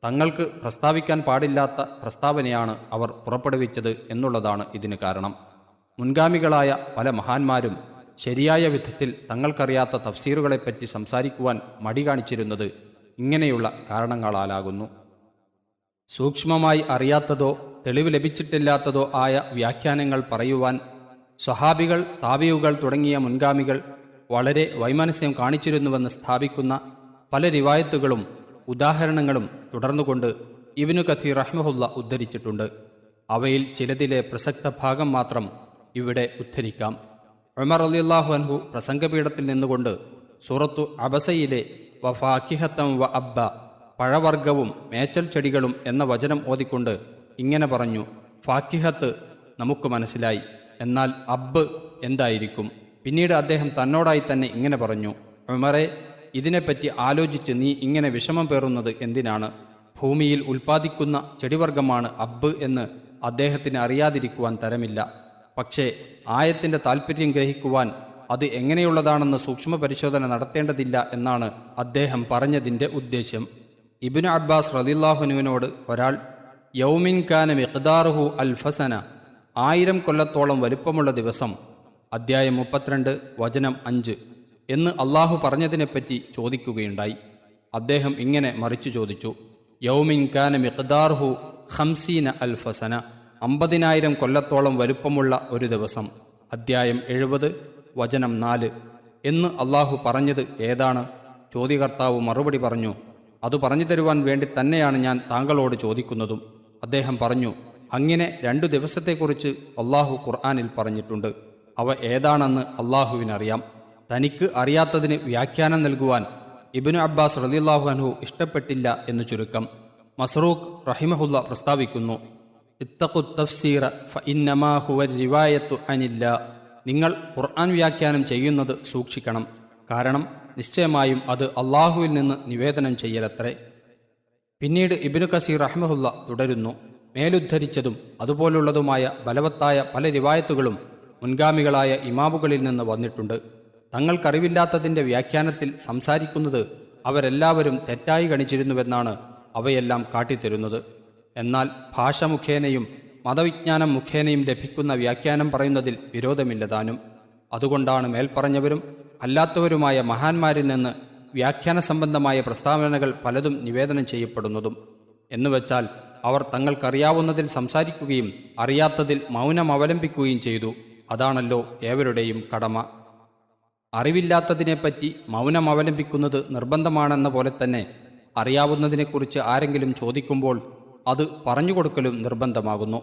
തങ്ങൾക്ക് പ്രസ്താവിക്കാൻ പാടില്ലാത്ത പ്രസ്താവനയാണ് അവർ പുറപ്പെടുവിച്ചത് എന്നുള്ളതാണ് ഇതിന് കാരണം. മുൻഗാമികളായ പല മഹാന്മാരും ശരിയായ വിധത്തിൽ തങ്ങൾക്കറിയാത്ത തഫ്സീറുകളെപ്പറ്റി സംസാരിക്കുവാൻ മടി കാണിച്ചിരുന്നത് ഇങ്ങനെയുള്ള കാരണങ്ങളാലാകുന്നു. സൂക്ഷ്മമായി അറിയാത്തതോ തെളിവ് ലഭിച്ചിട്ടില്ലാത്തതോ ആയ വ്യാഖ്യാനങ്ങൾ പറയുവാൻ സ്വഹാബികൾ, താബിയുകൾ തുടങ്ങിയ മുൻഗാമികൾ വളരെ വൈമനസ്യം കാണിച്ചിരുന്നുവെന്ന് സ്ഥാപിക്കുന്ന പല റിവായത്തുകളും ഉദാഹരണങ്ങളും തുടർന്നുകൊണ്ട് ഇബ്നു കസീർ റഹ്മഹുല്ല ഉദ്ധരിച്ചിട്ടുണ്ട്. അവയിൽ ചിലതിലെ പ്രസക്ത ഭാഗം മാത്രം ഇവിടെ ഉദ്ധരിക്കാം. ഉമർ റളിയല്ലാഹു അൻഹു പ്രസംഗപീഠത്തിൽ നിന്നുകൊണ്ട് സൂറത്തു അബസയിലെ വഫാക്കിഹത്തം വ അബ്ബ, പഴവർഗവും മേച്ചൽ ചെടികളും എന്ന വചനം ഓതിക്കൊണ്ട് ഇങ്ങനെ പറഞ്ഞു: ഫാക്കിഹത്ത് നമുക്ക് മനസ്സിലായി, എന്നാൽ അബ്ബ് എന്തായിരിക്കും? പിന്നീട് അദ്ദേഹം തന്നോടായി തന്നെ ഇങ്ങനെ പറഞ്ഞു: ഉമറെ, ഇതിനെപ്പറ്റി ആലോചിച്ച് നീ ഇങ്ങനെ വിഷമം പേറുന്നത് എന്തിനാണ്? ഭൂമിയിൽ ഉൽപ്പാദിക്കുന്ന ചെടിവർഗമാണ് അബ്ബ് എന്ന് അദ്ദേഹത്തിന് അറിയാതിരിക്കുവാൻ തരമില്ല. പക്ഷേ ആയത്തിൻ്റെ താൽപ്പര്യം ഗ്രഹിക്കുവാൻ അത് എങ്ങനെയുള്ളതാണെന്ന് സൂക്ഷ്മ പരിശോധന നടത്തേണ്ടതില്ല എന്നാണ് അദ്ദേഹം പറഞ്ഞതിൻ്റെ ഉദ്ദേശ്യം. ഇബ്നു അബ്ബാസ് റളിയല്ലാഹുവിനോട് ഒരാൾ യൗമിൻ കാന മിഖ്ദാറുഹു അൽഫസന, 1000 കൊല്ലത്തോളം വലുപ്പമുള്ള ദിവസം, അദ്ധ്യായം 32 വചനം 5 എന്ന് അള്ളാഹു പറഞ്ഞതിനെപ്പറ്റി ചോദിക്കുകയുണ്ടായി. അദ്ദേഹം ഇങ്ങനെ മറിച്ചു ചോദിച്ചു: യൗമിൻ കാന മിഖ്ദാറുഹു 50 അൽഫസന, 50,000 കൊല്ലത്തോളം വലുപ്പമുള്ള ഒരു ദിവസം, അദ്ധ്യായം 70 വചനം 4 എന്ന് അള്ളാഹു പറഞ്ഞത് ഏതാണ്? ചോദ്യകർത്താവ് മറുപടി പറഞ്ഞു: അത് പറഞ്ഞു തരുവാൻ വേണ്ടി തന്നെയാണ് ഞാൻ താങ്കളോട് ചോദിക്കുന്നതും. അദ്ദേഹം പറഞ്ഞു: അങ്ങനെ 2 ദിവസത്തെക്കുറിച്ച് അള്ളാഹു ഖുർആനിൽ പറഞ്ഞിട്ടുണ്ട്. അവ ഏതാണെന്ന് അള്ളാഹുവിനറിയാം. തനിക്ക് അറിയാത്തതിന് വ്യാഖ്യാനം നൽകുവാൻ ഇബ്നു അബ്ബാസ് റളിയല്ലാഹു അൻഹു ഇഷ്ടപ്പെട്ടില്ല എന്ന് ചുരുക്കം. മസ്റൂഖ് റഹിമഹുല്ല പ്രസ്താവിക്കുന്നു: ഇത്തഖു തഫ്സീറ ഫഇന്നമാ ഹുവ റിവായത്തു അനില്ലാ, നിങ്ങൾ ഖുർആൻ വ്യാഖ്യാനം ചെയ്യുന്നത് സൂക്ഷിക്കണം, കാരണം നിശ്ചയമായും അത് അള്ളാഹുവിൽ നിന്ന് നിവേദനം ചെയ്യലത്രേ. പിന്നീട് ഇബ്നു കസീർ റഹ്മഹുല്ല തുടരുന്നു: മേലുദ്ധരിച്ചതും അതുപോലുള്ളതുമായ ബലവത്തായ പല റിവായത്തുകളും മുൻഗാമികളായ ഇമാമുകളിൽ നിന്ന് വന്നിട്ടുണ്ട്. തങ്ങൾക്കറിവില്ലാത്തതിൻ്റെ വ്യാഖ്യാനത്തിൽ സംസാരിക്കുന്നത് അവരെല്ലാവരും തെറ്റായി ഗണിച്ചിരുന്നുവെന്നാണ് അവയെല്ലാം കാട്ടിത്തരുന്നത്. എന്നാൽ ഭാഷ മുഖേനയും മതവിജ്ഞാനം മുഖേനയും ലഭിക്കുന്ന വ്യാഖ്യാനം പറയുന്നതിൽ വിരോധമില്ലതാനും. അതുകൊണ്ടാണ് മേൽപ്പറഞ്ഞവരും അല്ലാത്തവരുമായ മഹാന്മാരിൽ നിന്ന് വ്യാഖ്യാന സംബന്ധമായ പ്രസ്താവനകൾ പലതും നിവേദനം ചെയ്യപ്പെടുന്നതും. എന്നുവെച്ചാൽ അവർ തങ്ങൾക്കറിയാവുന്നതിൽ സംസാരിക്കുകയും അറിയാത്തതിൽ മൗനം അവലംബിക്കുകയും ചെയ്തു. അതാണല്ലോ ഏവരുടെയും കടമ. അറിവില്ലാത്തതിനെപ്പറ്റി മൗനം അവലംബിക്കുന്നത് നിർബന്ധമാണെന്ന പോലെ തന്നെ അറിയാവുന്നതിനെക്കുറിച്ച് ആരെങ്കിലും ചോദിക്കുമ്പോൾ അത് പറഞ്ഞുകൊടുക്കലും നിർബന്ധമാകുന്നു.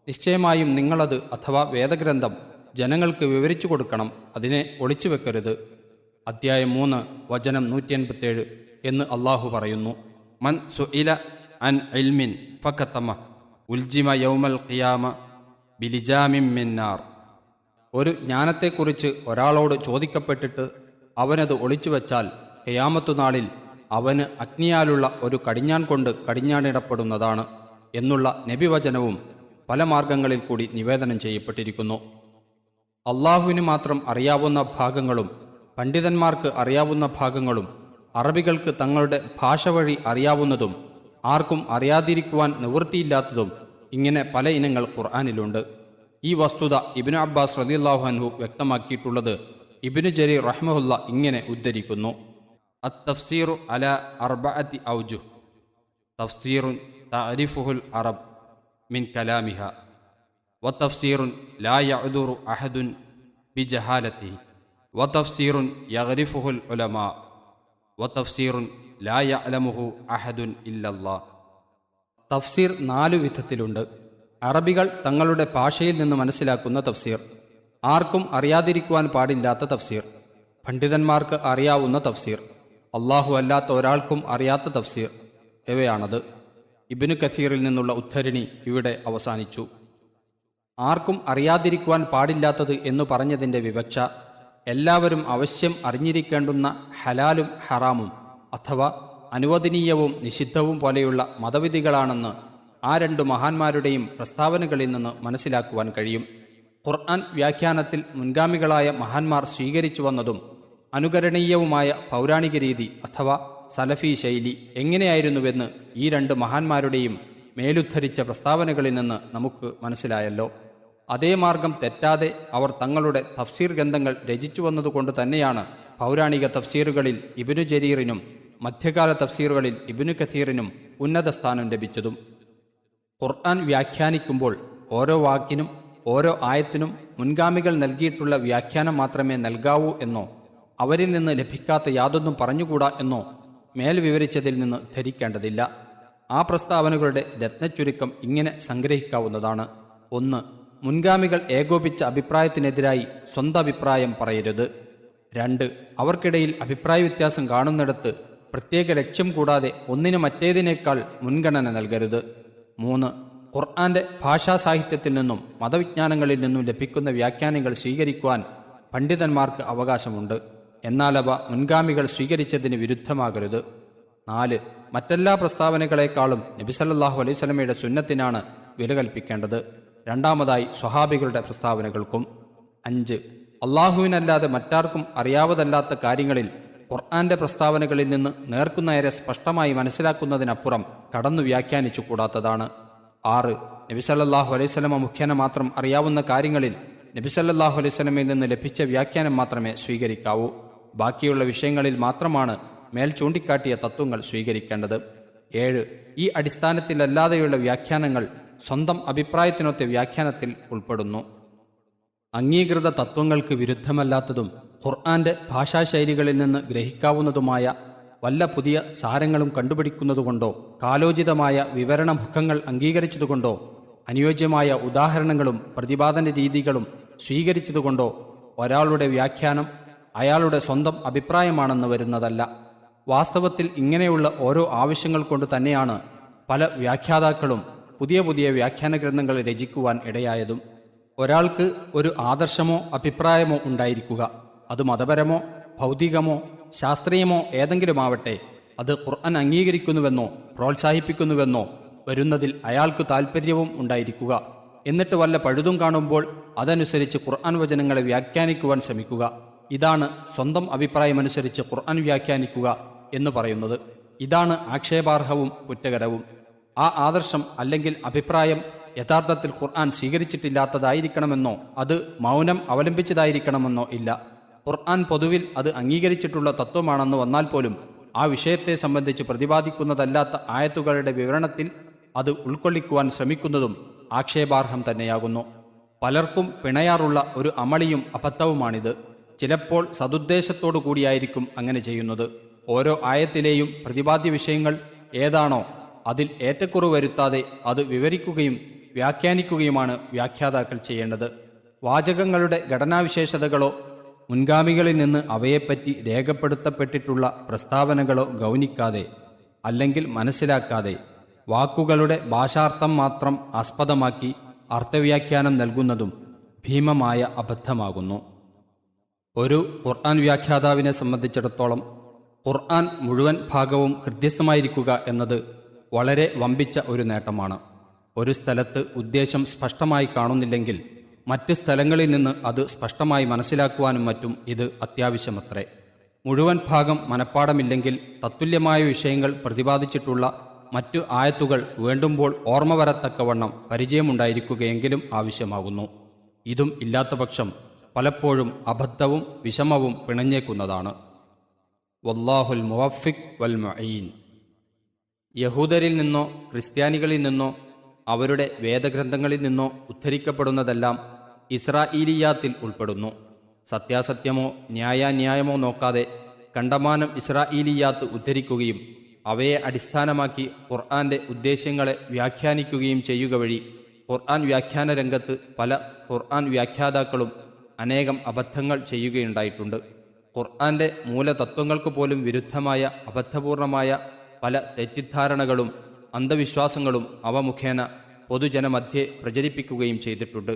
നിശ്ചയമായും നിങ്ങളത് അഥവാ വേദഗ്രന്ഥം ജനങ്ങൾക്ക് വിവരിച്ചു കൊടുക്കണം, അതിനെ ഒളിച്ചു വെക്കരുത്. അദ്ധ്യായം 3 വചനം 187 എന്ന് അള്ളാഹു പറയുന്നു: മൻ സുഇല അൻ ഇൽമിൻ ഫകതമ ഉൽജിമ യൗമൽ ഖിയാമ ബിലിജാമിൻ മിൻ നാർ. ഒരു ജ്ഞാനത്തെക്കുറിച്ച് ഒരാളോട് ചോദിക്കപ്പെട്ടിട്ട് അവനത് ഒളിച്ചു വച്ചാൽ ഖിയാമത്തു നാളിൽ അവന് അഗ്നിയാലുള്ള ഒരു കടിഞ്ഞാൺ കൊണ്ട് കടിഞ്ഞാണിടപ്പെടുന്നതാണ് എന്നുള്ള നബിവചനവും പല മാർഗങ്ങളിൽ കൂടി നിവേദനം ചെയ്യപ്പെട്ടിരിക്കുന്നു. അള്ളാഹുവിന് മാത്രം അറിയാവുന്ന ഭാഗങ്ങളും പണ്ഡിതന്മാർക്ക് അറിയാവുന്ന ഭാഗങ്ങളും അറബികൾക്ക് തങ്ങളുടെ ഭാഷ വഴി അറിയാവുന്നതും ആർക്കും അറിയാതിരിക്കുവാൻ നിവൃത്തിയില്ലാത്തതും ഇങ്ങനെ പല ഇനങ്ങൾ ഖുർആനിലുണ്ട്. ഈ വസ്തുത ഇബ്നു അബ്ബാസ് റളിയല്ലാഹു അൻഹു വ്യക്തമാക്കിയിട്ടുള്ളത് ഇബ്നു ജരീർ റഹ്മഹുല്ല ഇങ്ങനെ ഉദ്ധരിക്കുന്നു: അത്തഫ്സീറു അലാ അർബഅത്തി ഔജുഹ്. തഫ്സീറുൻ തഅരിഫുൽ അറബ് മിൻ കലാമിഹ, വതഫ്സീറുൻ ലാ യഅ്ദുറു അഹദുൻ ബിജഹാലതിഹി, വതഫ്സീറുൻ യഗ്രിഫുൽ ഉലമാ, വതഫ്സീറുൻ ലാ യഅലമുഹു അഹദുൻ ഇല്ലല്ലാഹ്. തഫ്സീർ 4 വിധത്തിലുണ്ട്. അറബികൾ തങ്ങളുടെ ഭാഷയിൽ നിന്ന് മനസ്സിലാക്കുന്ന തഫ്സീർ, ആർക്കും അറിയാതിരിക്കുവാൻ പാടില്ലാത്ത തഫ്സീർ, പണ്ഡിതന്മാർക്ക് അറിയാവുന്ന തഫ്സീർ, അള്ളാഹു അല്ലാത്ത ഒരാൾക്കും അറിയാത്ത തഫ്സീർ, ഇവയാണത്. ഇബ്നു കസീറിൽ നിന്നുള്ള ഉദ്ധരണി ഇവിടെ അവസാനിച്ചു. ആർക്കും അറിയാതിരിക്കുവാൻ പാടില്ലാത്തത് എന്നു പറഞ്ഞതിൻ്റെ വിവക്ഷ എല്ലാവരും അവശ്യം അറിഞ്ഞിരിക്കേണ്ടുന്ന ഹലാലും ഹറാമും അഥവാ അനുവദനീയവും നിഷിദ്ധവും പോലെയുള്ള മതവിധികളാണെന്ന് ആ 2 മഹാന്മാരുടെയും പ്രസ്താവനകളിൽ നിന്ന് മനസ്സിലാക്കുവാൻ കഴിയും. ഖുർആൻ വ്യാഖ്യാനത്തിൽ മുൻഗാമികളായ മഹാന്മാർ സ്വീകരിച്ചു വന്നതും അനുകരണീയവുമായ പൗരാണിക രീതി അഥവാ സലഫി ശൈലി എങ്ങനെയായിരുന്നുവെന്ന് ഈ 2 മഹാന്മാരുടെയും മേലുദ്ധരിച്ച പ്രസ്താവനകളിൽ നിന്ന് നമുക്ക് മനസ്സിലായല്ലോ. അതേ മാർഗം തെറ്റാതെ അവർ തങ്ങളുടെ തഫ്സീർ ഗ്രന്ഥങ്ങൾ രചിച്ചു വന്നതുകൊണ്ട് തന്നെയാണ് പൗരാണിക തഫ്സീറുകളിൽ ഇബ്നു ജരീറിനും മധ്യകാല തഫ്സീറുകളിൽ ഇബ്നു കസീറിനും ഉന്നത സ്ഥാനം ലഭിച്ചതും. ഖുർആൻ വ്യാഖ്യാനിക്കുമ്പോൾ ഓരോ വാക്കിനും ഓരോ ആയത്തിനും മുൻഗാമികൾ നൽകിയിട്ടുള്ള വ്യാഖ്യാനം മാത്രമേ നൽകാവൂ എന്നോ അവരിൽ നിന്ന് ലഭിക്കാത്ത യാതൊന്നും പറഞ്ഞുകൂടാ എന്നോ മേൽ വിവരിച്ചതിൽ നിന്ന് ധരിക്കേണ്ടതില്ല. ആ പ്രസ്താവനകളുടെ രത്നച്ചുരുക്കം ഇങ്ങനെ സംഗ്രഹിക്കാവുന്നതാണ്. 1. മുൻഗാമികൾ ഏകോപിച്ച അഭിപ്രായത്തിനെതിരായി സ്വന്തം അഭിപ്രായം പറയരുത്. 2. അവർക്കിടയിൽ അഭിപ്രായ വ്യത്യാസം കാണുന്നിടത്ത് പ്രത്യേക ലക്ഷ്യം കൂടാതെ ഒന്നിനു മറ്റേതിനേക്കാൾ മുൻഗണന നൽകരുത്. 3. ഖുർആന്റെ ഭാഷാ സാഹിത്യത്തിൽ നിന്നും മതവിജ്ഞാനങ്ങളിൽ നിന്നും ലഭിക്കുന്ന വ്യാഖ്യാനങ്ങൾ സ്വീകരിക്കുവാൻ പണ്ഡിതന്മാർക്ക് അവകാശമുണ്ട്. എന്നാൽ അവ മുൻഗാമികൾ സ്വീകരിച്ചതിന് വിരുദ്ധമാകരുത്. 4. മറ്റെല്ലാ പ്രസ്താവനകളെക്കാളും നബി സല്ലല്ലാഹു അലൈഹി വസല്ലമയുടെ സുന്നത്തിനാണ് വില കൽപ്പിക്കേണ്ടത്. രണ്ടാമതായി സ്വഹാബികളുടെ പ്രസ്താവനകൾക്കും. 5. അള്ളാഹുവിനല്ലാതെ മറ്റാർക്കും അറിയാവതല്ലാത്ത കാര്യങ്ങളിൽ ഖുർആന്റെ പ്രസ്താവനകളിൽ നിന്ന് നേർക്കുനേരെ സ്പഷ്ടമായി മനസ്സിലാക്കുന്നതിനപ്പുറം കടന്നു വ്യാഖ്യാനിച്ചു കൂടാത്തതാണ്. 6. നബി സല്ലല്ലാഹു അലൈഹി വസല്ലമ മുഖേന മാത്രം അറിയാവുന്ന കാര്യങ്ങളിൽ നബി സല്ലല്ലാഹു അലൈഹി വസല്ലമയിൽ നിന്ന് ലഭിച്ച വ്യാഖ്യാനം മാത്രമേ സ്വീകരിക്കാവൂ. ബാക്കിയുള്ള വിഷയങ്ങളിൽ മാത്രമാണ് മേൽ ചൂണ്ടിക്കാട്ടിയ തത്വങ്ങൾ സ്വീകരിക്കേണ്ടത്. 7. ഈ അടിസ്ഥാനത്തിലല്ലാതെയുള്ള വ്യാഖ്യാനങ്ങൾ സ്വന്തം അഭിപ്രായത്തിനൊത്ത വ്യാഖ്യാനത്തിൽ ഉൾപ്പെടുന്നു. അംഗീകൃത തത്വങ്ങൾക്ക് വിരുദ്ധമല്ലാത്തതും ഖുർആന്റെ ഭാഷാശൈലികളിൽ നിന്ന് ഗ്രഹിക്കാവുന്നതുമായ വല്ല പുതിയ സാരങ്ങളും കണ്ടുപിടിക്കുന്നതുകൊണ്ടോ കാലോചിതമായ വിവരണമുഖങ്ങൾ അംഗീകരിച്ചതുകൊണ്ടോ അനുയോജ്യമായ ഉദാഹരണങ്ങളും പ്രതിപാദന രീതികളും സ്വീകരിച്ചതുകൊണ്ടോ ഒരാളുടെ വ്യാഖ്യാനം അയാളുടെ സ്വന്തം അഭിപ്രായമാണെന്ന് വരുന്നതല്ല. വാസ്തവത്തിൽ ഇങ്ങനെയുള്ള ഓരോ ആവശ്യങ്ങൾ കൊണ്ട് തന്നെയാണ് പല വ്യാഖ്യാതാക്കളും പുതിയ പുതിയ വ്യാഖ്യാന ഗ്രന്ഥങ്ങൾ രചിക്കുവാൻ ഇടയായതും. ഒരാൾക്ക് ഒരു ആദർശമോ അഭിപ്രായമോ ഉണ്ടായിരിക്കുക, അത് മതപരമോ ഭൗതികമോ ശാസ്ത്രീയമോ ഏതെങ്കിലുമാവട്ടെ, അത് ഖുർആൻ അംഗീകരിക്കുന്നുവെന്നോ പ്രോത്സാഹിപ്പിക്കുന്നുവെന്നോ വരുന്നതിൽ അയാൾക്ക് താൽപ്പര്യവും ഉണ്ടായിരിക്കുക. എന്നിട്ട് വല്ല പഴുതും കാണുമ്പോൾ അതനുസരിച്ച് ഖുർആൻ വചനങ്ങളെ വ്യാഖ്യാനിക്കുവാൻ ശ്രമിക്കുക. ഇതാണ് സ്വന്തം അഭിപ്രായമനുസരിച്ച് ഖുർആൻ വ്യാഖ്യാനിക്കുക എന്ന് പറയുന്നത്. ഇതാണ് ആക്ഷേപാർഹവും കുറ്റകരവും. ആ ആദർശം അല്ലെങ്കിൽ അഭിപ്രായം യഥാർത്ഥത്തിൽ ഖുർആൻ സ്വീകരിച്ചിട്ടില്ലാത്തതായിരിക്കണമെന്നോ അത് മൗനം അവലംബിച്ചതായിരിക്കണമെന്നോ ഇല്ല. ഖുർആൻ പൊതുവിൽ അത് അംഗീകരിച്ചിട്ടുള്ള തത്വമാണെന്ന് വന്നാൽ പോലും ആ വിഷയത്തെ സംബന്ധിച്ച് പ്രതിപാദിക്കുന്നതല്ലാത്ത ആയത്തുകളുടെ വിവരണത്തിൽ അത് ഉൾക്കൊള്ളിക്കുവാൻ ശ്രമിക്കുന്നതും ആക്ഷേപാർഹം തന്നെയാകുന്നു. പലർക്കും പിണയാറുള്ള ഒരു അമളിയും അബദ്ധവുമാണിത്. ചിലപ്പോൾ സതുദ്ദേശത്തോടു കൂടിയായിരിക്കും അങ്ങനെ ചെയ്യുന്നത്. ഓരോ ആയത്തിലെയും പ്രതിപാദ്യ വിഷയങ്ങൾ ഏതാണോ അതിൽ ഏറ്റക്കുറവ് വരുത്താതെ അത് വിവരിക്കുകയും വ്യാഖ്യാനിക്കുകയുമാണ് വ്യാഖ്യാതാക്കൾ ചെയ്യേണ്ടത്. വാചകങ്ങളുടെ ഘടനാവിശേഷതകളോ മുൻഗാമികളിൽ നിന്ന് അവയെപ്പറ്റി രേഖപ്പെടുത്തപ്പെട്ടിട്ടുള്ള പ്രസ്താവനകളോ ഗൗനിക്കാതെ അല്ലെങ്കിൽ മനസ്സിലാക്കാതെ വാക്കുകളുടെ ഭാഷാർത്ഥം മാത്രം ആസ്പദമാക്കി അർത്ഥവ്യാഖ്യാനം നൽകുന്നതും ഭീമമായ അബദ്ധമാകുന്നു. ഒരു ഖുർആൻ വ്യാഖ്യാതാവിനെ സംബന്ധിച്ചിടത്തോളം ഖുർആൻ മുഴുവൻ ഭാഗവും ഹൃദ്യസ്ഥമായിരിക്കുക എന്നത് വളരെ വമ്പിച്ച ഒരു നേട്ടമാണ്. ഒരു സ്ഥലത്ത് ഉദ്ദേശം സ്പഷ്ടമായി കാണുന്നില്ലെങ്കിൽ മറ്റ് സ്ഥലങ്ങളിൽ നിന്ന് അത് സ്പഷ്ടമായി മനസ്സിലാക്കുവാനും മറ്റും ഇത് അത്യാവശ്യമത്രേ. മുഴുവൻ ഭാഗം മനഃപ്പാടമില്ലെങ്കിൽ തത്തുല്യമായ വിഷയങ്ങൾ പ്രതിപാദിച്ചിട്ടുള്ള മറ്റു ആയത്തുകൾ വേണ്ടുമ്പോൾ ഓർമ്മ വരത്തക്കവണ്ണം പരിചയമുണ്ടായിരിക്കുകയെങ്കിലും ആവശ്യമാകുന്നു. ഇതും ഇല്ലാത്തപക്ഷം പലപ്പോഴും അബദ്ധവും വിഷമവും പിണഞ്ഞേക്കുന്നതാണ്. വല്ലാഹുൽ മുവഫിഖ് വൽ മുഈൻ. യഹൂദരിൽ നിന്നോ ക്രിസ്ത്യാനികളിൽ നിന്നോ അവരുടെ വേദഗ്രന്ഥങ്ങളിൽ നിന്നോ ഉദ്ധരിക്കപ്പെടുന്നതെല്ലാം ഇസ്രാഈലിയാത്തിൽ ഉൾപ്പെടുന്നു. സത്യാസത്യമോ ന്യായാന്യായമോ നോക്കാതെ കണ്ടമാനം ഇസ്രാഈലിയാത്ത് ഉദ്ധരിക്കുകയും അവയെ അടിസ്ഥാനമാക്കി ഖുർആന്റെ ഉദ്ദേശ്യങ്ങളെ വ്യാഖ്യാനിക്കുകയും ചെയ്യുക വഴി ഖുർആൻ വ്യാഖ്യാന രംഗത്ത് പല ഖുർആൻ വ്യാഖ്യാതാക്കളും അനേകം അബദ്ധങ്ങൾ ചെയ്യുകയുണ്ടായിട്ടുണ്ട്. ഖുർആന്റെ മൂലതത്വങ്ങൾക്ക് പോലും വിരുദ്ധമായ അബദ്ധപൂർണമായ പല തെറ്റിദ്ധാരണകളും അന്ധവിശ്വാസങ്ങളും അവ മുഖേന പൊതുജനമധ്യേ പ്രചരിപ്പിക്കുകയും ചെയ്തിട്ടുണ്ട്.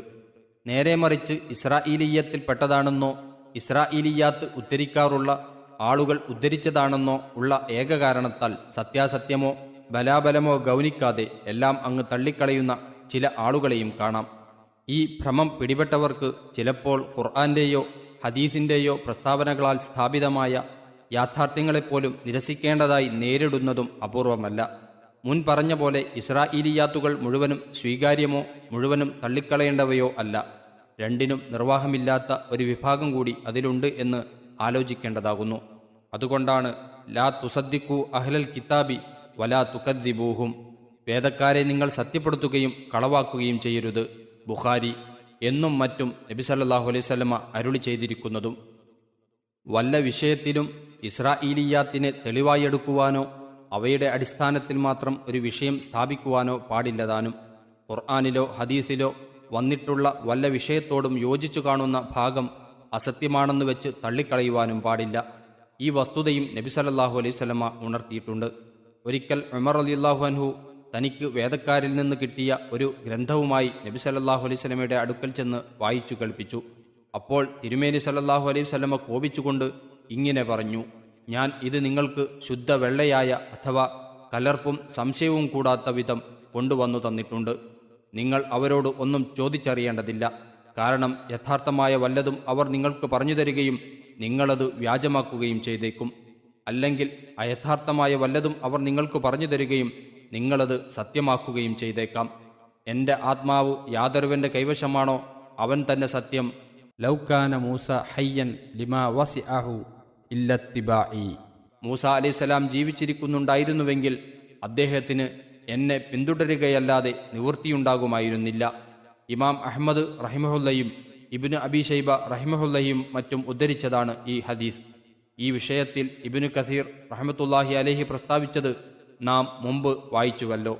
നേരെ മറിച്ച് ഇസ്രാഈലിയത്തിൽപ്പെട്ടതാണെന്നോ ഇസ്രാഈലിയാത്ത് ഉദ്ധരിക്കാറുള്ള ആളുകൾ ഉദ്ധരിച്ചതാണെന്നോ ഉള്ള ഏക കാരണത്താൽ സത്യാസത്യമോ ബലാബലമോ ഗൗനിക്കാതെ എല്ലാം അങ്ങ് തള്ളിക്കളയുന്ന ചില ആളുകളെയും കാണാം. ഈ ഭ്രമം പിടിപെട്ടവർക്ക് ചിലപ്പോൾ ഖുർആന്റെയോ ഹദീസിൻ്റെയോ പ്രസ്താവനകളാൽ സ്ഥാപിതമായ യാഥാർത്ഥ്യങ്ങളെപ്പോലും നിരസിക്കേണ്ടതായി നേരിടുന്നതും അപൂർവമല്ല. മുൻ പറഞ്ഞ പോലെ ഇസ്രാഈലിയാത്തുകൾ മുഴുവനും സ്വീകാര്യമോ മുഴുവനും തള്ളിക്കളയേണ്ടവയോ അല്ല. രണ്ടിനും നിർവാഹമില്ലാത്ത ഒരു വിഭാഗം കൂടി അതിലുണ്ട് എന്ന് ആലോചിക്കേണ്ടതാകുന്നു. അതുകൊണ്ടാണ് ലാ തുസദ്ദിഖു അഹ്ലൽ കിതാബി വലാ തുകദ്ദിബൂഹും, വേദക്കാരെ നിങ്ങൾ സത്യപ്പെടുത്തുകയും കളവാക്കുകയും ചെയ്യരുത്, ബുഖാരി എന്നും മറ്റും നബി സല്ലല്ലാഹു അലൈഹി വസല്ലമ അരുളി ചെയ്തിരിക്കുന്നതും. വല്ല വിഷയത്തിലും ഇസ്രാഈലിയാത്തിനെ തെളിവായി എടുക്കുവാനോ അവയുടെ അടിസ്ഥാനത്തിൽ മാത്രം ഒരു വിഷയം സ്ഥാപിക്കുവാനോ പാടില്ലതാനും. ഖുർആനിലോ ഹദീസിലോ വന്നിട്ടുള്ള വല്ല വിഷയത്തോടും യോജിച്ചു കാണുന്ന ഭാഗം അസത്യമാണെന്ന് വെച്ച് തള്ളിക്കളയുവാനും പാടില്ല. ഈ വസ്തുതയും നബി സല്ലല്ലാഹു അലൈഹി വസല്ലമ ഉണർത്തിയിട്ടുണ്ട്. ഒരിക്കൽ ഉമർ റളിയല്ലാഹു അൻഹു തനിക്ക് വേദക്കാരിൽ നിന്ന് കിട്ടിയ ഒരു ഗ്രന്ഥവുമായി നബി സല്ലല്ലാഹു അലൈഹി വസല്ലമയുടെ അടുക്കൽ ചെന്ന് വായിച്ചു കേൾപ്പിച്ചു. അപ്പോൾ തിരുമേനി സല്ലല്ലാഹു അലൈഹി വസല്ലമ കോപിച്ചുകൊണ്ട് ഇങ്ങനെ പറഞ്ഞു: ഞാൻ ഇത് നിങ്ങൾക്ക് ശുദ്ധ വെള്ളയായ അഥവാ കലർപ്പും സംശയവും കൂടാത്ത വിധം കൊണ്ടുവന്നു തന്നിട്ടുണ്ട്. നിങ്ങൾ അവരോട് ഒന്നും ചോദിച്ചറിയേണ്ടതില്ല. കാരണം യഥാർത്ഥമായ വല്ലതും അവർ നിങ്ങൾക്ക് പറഞ്ഞു തരികയും നിങ്ങളത് വ്യാജമാക്കുകയും ചെയ്തേക്കും. അല്ലെങ്കിൽ അയഥാർത്ഥമായ വല്ലതും അവർ നിങ്ങൾക്ക് പറഞ്ഞു തരികയും നിങ്ങളത് സത്യമാക്കുകയും ചെയ്തേക്കാം. എൻ്റെ ആത്മാവ് യാതൊരുവൻ്റെ കൈവശമാണോ അവൻ തന്നെ സത്യം. ലൗകാന മൂസ ഹയ്യൻ ലിമാ വസിഅഹു ഇല്ലത്തിബാഇ. മൂസ അലൈഹിസ്സലാം ജീവിച്ചിരിക്കുന്നുണ്ടായിരുന്നുവെങ്കിൽ അദ്ദേഹത്തിന് എന്നെ പിന്തുടരുകയല്ലാതെ നിവൃത്തിയുണ്ടാകുമായിരുന്നില്ല. ഇമാം അഹ്മദ് റഹിമഹുല്ലയും ഇബ്നു അബി ശൈബ റഹിമഹുല്ലയും മറ്റും ഉദ്ധരിച്ചതാണ് ഈ ഹദീസ്. ഈ വിഷയത്തിൽ ഇബ്നു കസീർ റഹ്മത്തുള്ളാഹി അലൈഹി പ്രസ്താവിച്ചത് നാം മുമ്പ് വായിച്ചുവല്ലോ.